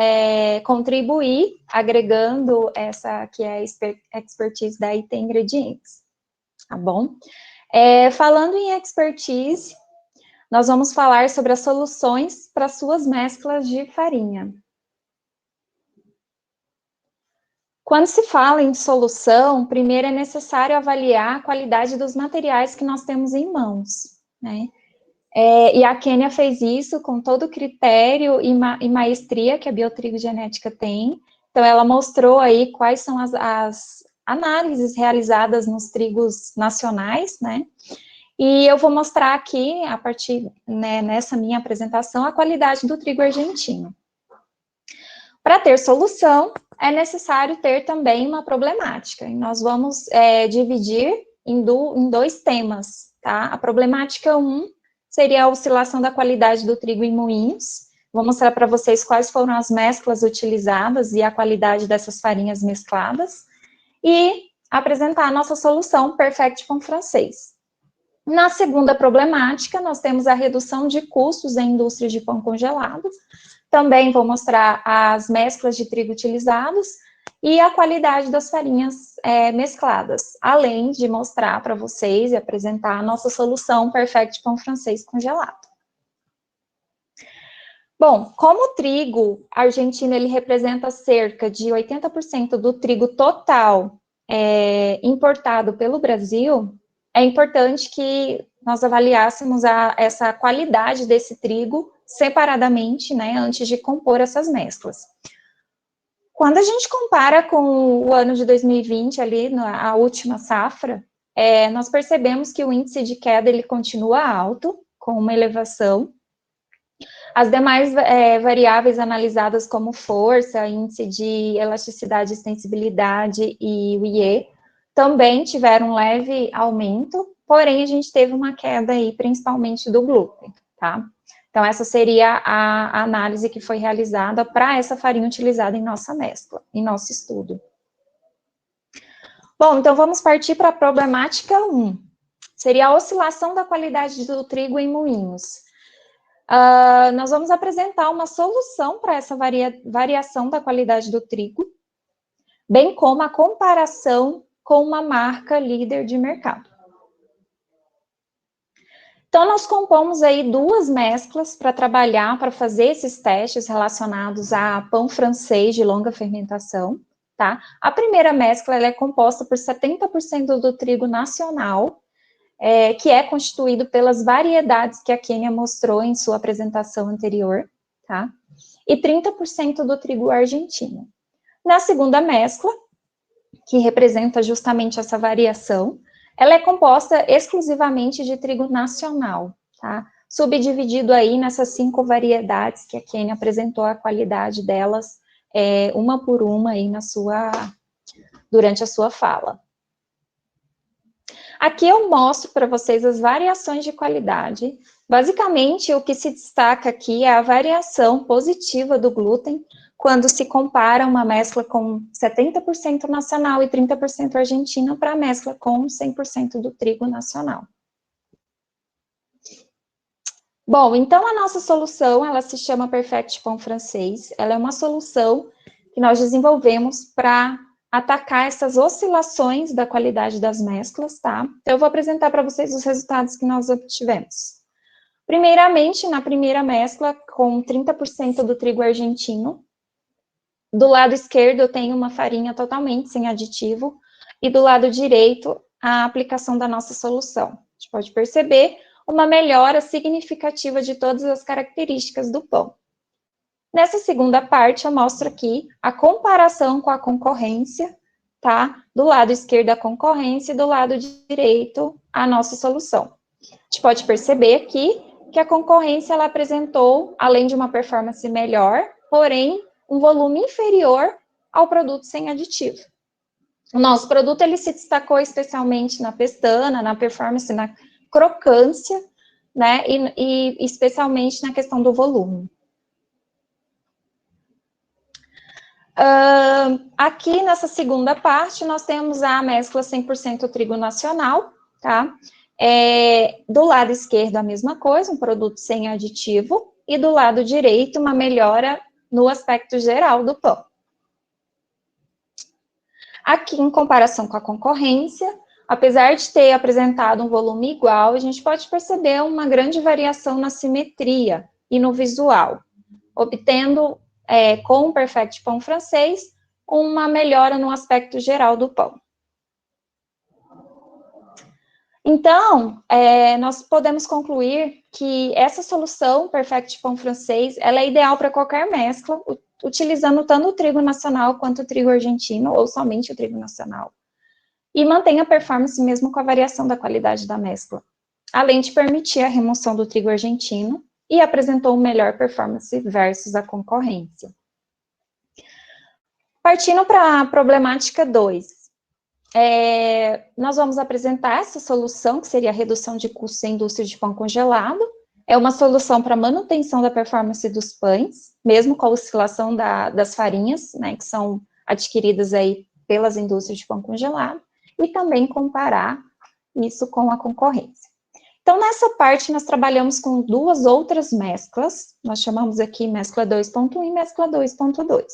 contribuir, agregando essa que é a expertise da IT Ingredientes, tá bom? Falando em expertise, nós vamos falar sobre as soluções para suas mesclas de farinha. Quando se fala em solução, primeiro é necessário avaliar a qualidade dos materiais que nós temos em mãos, né? E a Kênia fez isso com todo o critério e maestria que a biotrigogenética tem. Então, ela mostrou aí quais são as análises realizadas nos trigos nacionais, né? E eu vou mostrar aqui, a partir, né, nessa minha apresentação, a qualidade do trigo argentino. Para ter solução, é necessário ter também uma problemática. E nós vamos dividir em 2 temas, tá? A problemática 1 seria a oscilação da qualidade do trigo em moinhos. Vou mostrar para vocês quais foram as mesclas utilizadas e a qualidade dessas farinhas mescladas. E apresentar a nossa solução Perfect Pão Francês. Na segunda problemática, nós temos a redução de custos em indústria de pão congelado. Também vou mostrar as mesclas de trigo utilizados, e a qualidade das farinhas mescladas, além de mostrar para vocês e apresentar a nossa solução Perfect Pão Francês congelado. Bom, como o trigo argentino ele representa cerca de 80% do trigo total importado pelo Brasil, é importante que nós avaliássemos essa qualidade desse trigo separadamente, né, antes de compor essas mesclas. Quando a gente compara com o ano de 2020, ali, a última safra, nós percebemos que o índice de queda ele continua alto, com uma elevação. As demais variáveis analisadas como força, índice de elasticidade e extensibilidade e o IE também tiveram um leve aumento, porém a gente teve uma queda aí, principalmente do glúten, tá? Então essa seria a análise que foi realizada para essa farinha utilizada em nossa mescla, em nosso estudo. Bom, então vamos partir para a problemática 1. Seria a oscilação da qualidade do trigo em moinhos. Nós vamos apresentar uma solução para essa variação da qualidade do trigo, bem como a comparação com uma marca líder de mercado. Então, nós compomos aí 2 mesclas para trabalhar, para fazer esses testes relacionados a pão francês de longa fermentação, tá? A primeira mescla, ela é composta por 70% do trigo nacional, que é constituído pelas variedades que a Kênia mostrou em sua apresentação anterior, tá? E 30% do trigo argentino. Na segunda mescla, que representa justamente essa variação, ela é composta exclusivamente de trigo nacional, tá? Subdividido aí nessas 5 variedades que a Kênia apresentou a qualidade delas, uma por uma aí durante a sua fala. Aqui eu mostro para vocês as variações de qualidade. Basicamente, o que se destaca aqui é a variação positiva do glúten quando se compara uma mescla com 70% nacional e 30% argentina para a mescla com 100% do trigo nacional. Bom, então a nossa solução, ela se chama Perfect Pão Francês. Ela é uma solução que nós desenvolvemos para atacar essas oscilações da qualidade das mesclas, tá? Então, eu vou apresentar para vocês os resultados que nós obtivemos. Primeiramente, na primeira mescla, com 30% do trigo argentino, do lado esquerdo eu tenho uma farinha totalmente sem aditivo, e do lado direito, a aplicação da nossa solução. A gente pode perceber uma melhora significativa de todas as características do pão. Nessa segunda parte, eu mostro aqui a comparação com a concorrência, tá? Do lado esquerdo a concorrência e do lado direito a nossa solução. A gente pode perceber aqui que a concorrência, ela apresentou, além de uma performance melhor, porém, um volume inferior ao produto sem aditivo. O nosso produto, ele se destacou especialmente na pestana, na performance, na crocância, né? E especialmente na questão do volume. Aqui nessa segunda parte, nós temos a mescla 100% trigo nacional, tá? Do lado esquerdo a mesma coisa, um produto sem aditivo, e do lado direito uma melhora no aspecto geral do pão. Aqui, em comparação com a concorrência, apesar de ter apresentado um volume igual, a gente pode perceber uma grande variação na simetria e no visual, obtendo com o Perfect Pão Francês, uma melhora no aspecto geral do pão. Então, nós podemos concluir que essa solução Perfect Pão Francês, ela é ideal para qualquer mescla, utilizando tanto o trigo nacional quanto o trigo argentino, ou somente o trigo nacional. E mantém a performance mesmo com a variação da qualidade da mescla, além de permitir a remoção do trigo argentino, e apresentou melhor performance versus a concorrência. Partindo para a problemática 2, nós vamos apresentar essa solução, que seria a redução de custos em indústria de pão congelado. É uma solução para manutenção da performance dos pães, mesmo com a oscilação das farinhas, né, que são adquiridas aí pelas indústrias de pão congelado, e também comparar isso com a concorrência. Então, nessa parte, nós trabalhamos com 2 outras mesclas, nós chamamos aqui mescla 2.1 e mescla 2.2.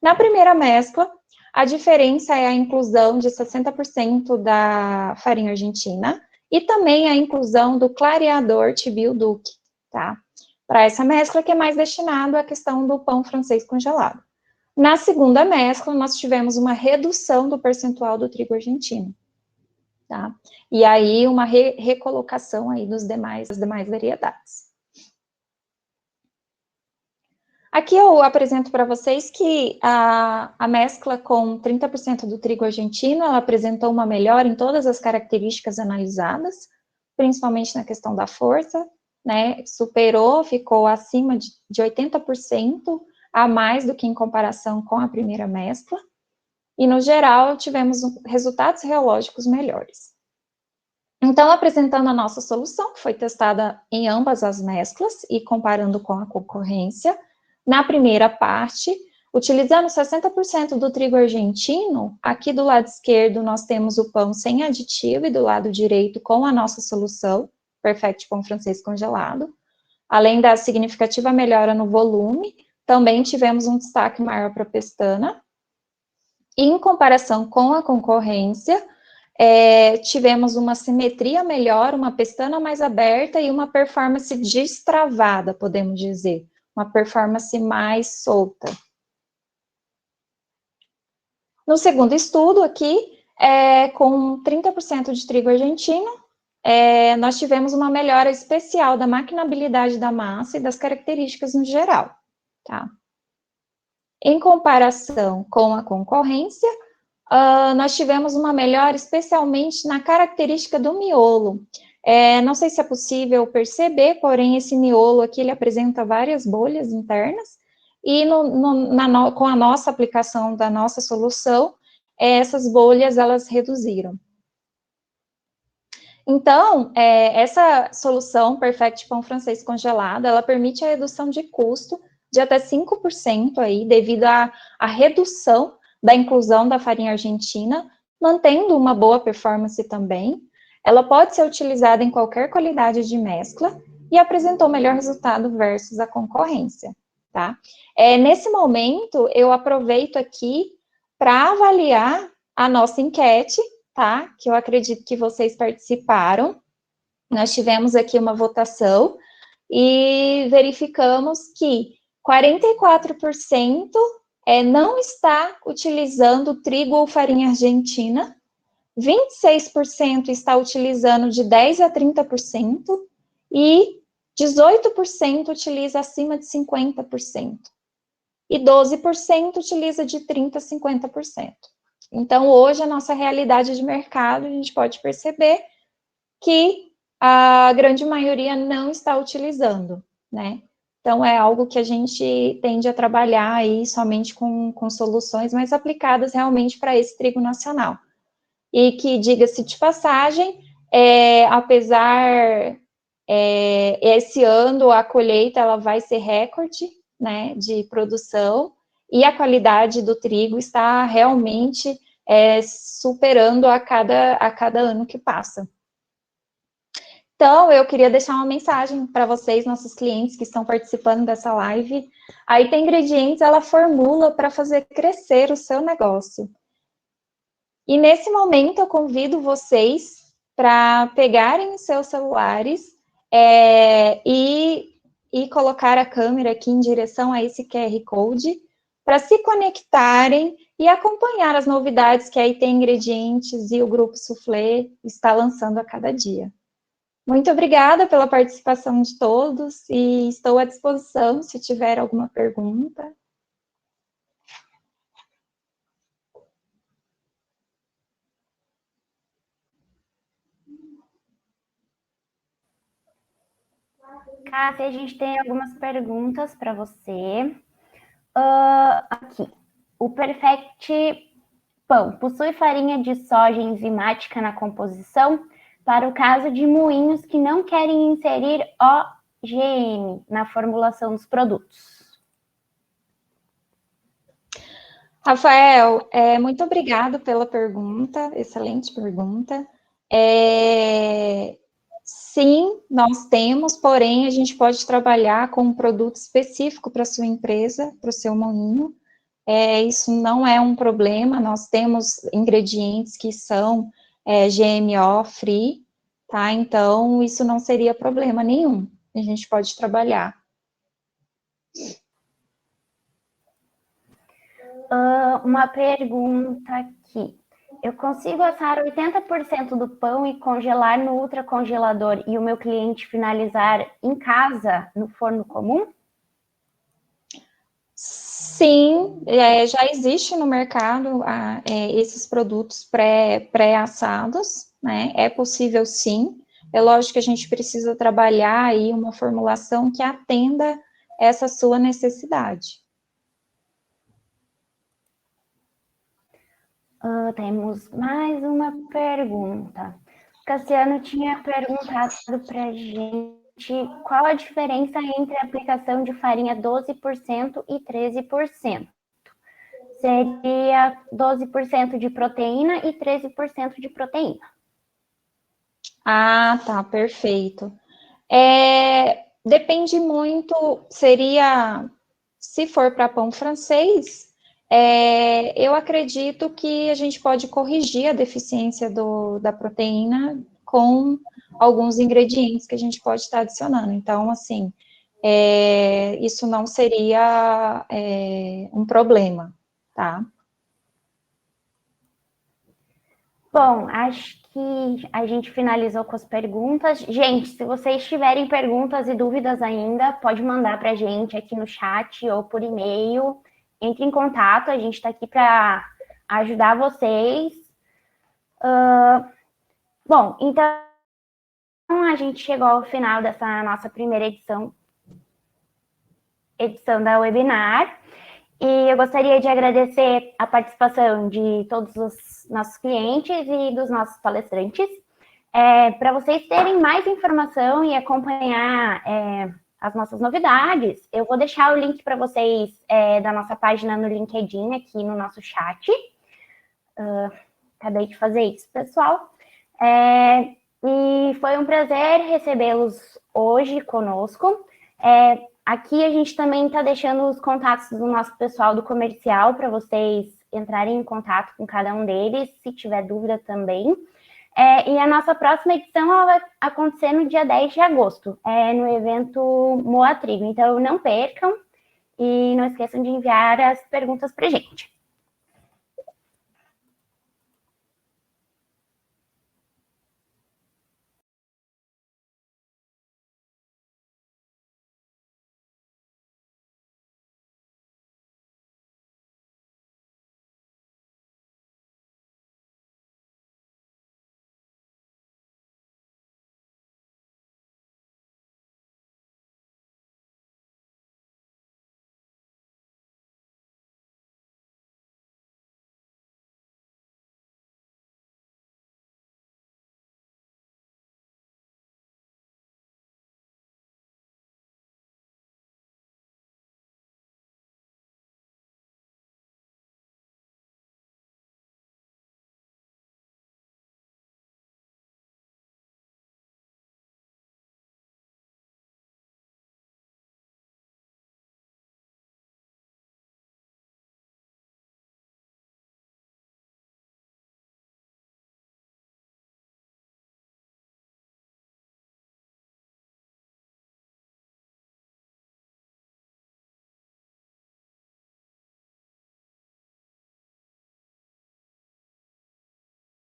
Na primeira mescla, A diferença é a inclusão de 60% da farinha argentina e também a inclusão do clareador Tibio Duque, tá? Para essa mescla que é mais destinado à questão do pão francês congelado. Na segunda mescla, nós tivemos uma redução do percentual do trigo argentino, tá? E aí, uma recolocação aí das demais variedades. Aqui eu apresento para vocês que a mescla com 30% do trigo argentino, ela apresentou uma melhora em todas as características analisadas, principalmente na questão da força, né? Superou, ficou acima de 80% a mais do que em comparação com a primeira mescla. E, no geral, tivemos resultados reológicos melhores. Então, apresentando a nossa solução, que foi testada em ambas as mesclas e comparando com a concorrência, na primeira parte, utilizando 60% do trigo argentino, aqui do lado esquerdo nós temos o pão sem aditivo e do lado direito com a nossa solução, Perfect Pão Francês Congelado. Além da significativa melhora no volume, também tivemos um destaque maior para a pestana. E, em comparação com a concorrência, tivemos uma simetria melhor, uma pestana mais aberta e uma performance destravada, podemos dizer. Uma performance mais solta. No segundo estudo aqui, com 30% de trigo argentino, nós tivemos uma melhora especial da maquinabilidade da massa e das características no geral, tá? Em comparação com a concorrência, nós tivemos uma melhora especialmente na característica do miolo. Não sei se é possível perceber, porém esse miolo aqui, ele apresenta várias bolhas internas, e com a nossa aplicação da nossa solução, essas bolhas, elas reduziram. Então, essa solução Perfect Pão Francês Congelado, ela permite a redução de custo de até 5% aí, devido à redução da inclusão da farinha argentina, mantendo uma boa performance também. Ela pode ser utilizada em qualquer qualidade de mescla e apresentou melhor resultado versus a concorrência, tá? Nesse momento, eu aproveito aqui para avaliar a nossa enquete, tá? Que eu acredito que vocês participaram. Nós tivemos aqui uma votação e verificamos que 44% não está utilizando trigo ou farinha argentina, 26% está utilizando de 10% a 30% e 18% utiliza acima de 50%. E 12% utiliza de 30% a 50%. Então, hoje, a nossa realidade de mercado, a gente pode perceber que a grande maioria não está utilizando, né? Então, é algo que a gente tende a trabalhar aí somente com soluções mais aplicadas realmente para esse trigo nacional. E que, diga-se de passagem, apesar, esse ano a colheita ela vai ser recorde, né, de produção, e a qualidade do trigo está realmente superando a cada ano que passa. Então, eu queria deixar uma mensagem para vocês, nossos clientes que estão participando dessa live. A IT Ingredientes, ela formula para fazer crescer o seu negócio. E nesse momento, eu convido vocês para pegarem os seus celulares e colocar a câmera aqui em direção a esse QR Code, para se conectarem e acompanhar as novidades que a IT Ingredientes e o Grupo Soufflé está lançando a cada dia. Muito obrigada pela participação de todos e estou à disposição se tiver alguma pergunta. Cássia, a gente tem algumas perguntas para você. Aqui. O Perfect Pão possui farinha de soja enzimática na composição? Para o caso de moinhos que não querem inserir OGM na formulação dos produtos. Rafael, muito obrigada pela pergunta, excelente pergunta. Sim, nós temos, porém, a gente pode trabalhar com um produto específico para a sua empresa, para o seu moinho. isso não é um problema, nós temos ingredientes que são GMO free, tá? Então, isso não seria problema nenhum, a gente pode trabalhar. Uma pergunta aqui. Eu consigo assar 80% do pão e congelar no ultracongelador e o meu cliente finalizar em casa, no forno comum? Sim, já existe no mercado esses produtos pré-assados, né? É possível sim. É lógico que a gente precisa trabalhar aí uma formulação que atenda essa sua necessidade. Temos mais uma pergunta. O Cassiano tinha perguntado para a gente qual a diferença entre a aplicação de farinha 12% e 13%. Seria 12% de proteína e 13% de proteína. Ah, tá, perfeito. Depende muito, se for para pão francês, eu acredito que a gente pode corrigir a deficiência da proteína com alguns ingredientes que a gente pode estar adicionando. Então, assim, isso não seria um problema, tá? Bom, acho que a gente finalizou com as perguntas. Gente, se vocês tiverem perguntas e dúvidas ainda, pode mandar para a gente aqui no chat ou por e-mail. Entre em contato, a gente está aqui para ajudar vocês. Bom, então a gente chegou ao final dessa nossa primeira edição da webinar. E eu gostaria de agradecer a participação de todos os nossos clientes e dos nossos palestrantes. Para vocês terem mais informação e acompanhar as nossas novidades, eu vou deixar o link para vocês da nossa página no LinkedIn aqui no nosso chat. Acabei de fazer isso, pessoal. E foi um prazer recebê-los hoje conosco. Aqui a gente também está deixando os contatos do nosso pessoal do comercial para vocês entrarem em contato com cada um deles, se tiver dúvida também. E a nossa próxima edição vai acontecer no dia 10 de agosto, no evento Moa Trigo. Então, não percam e não esqueçam de enviar as perguntas para a gente.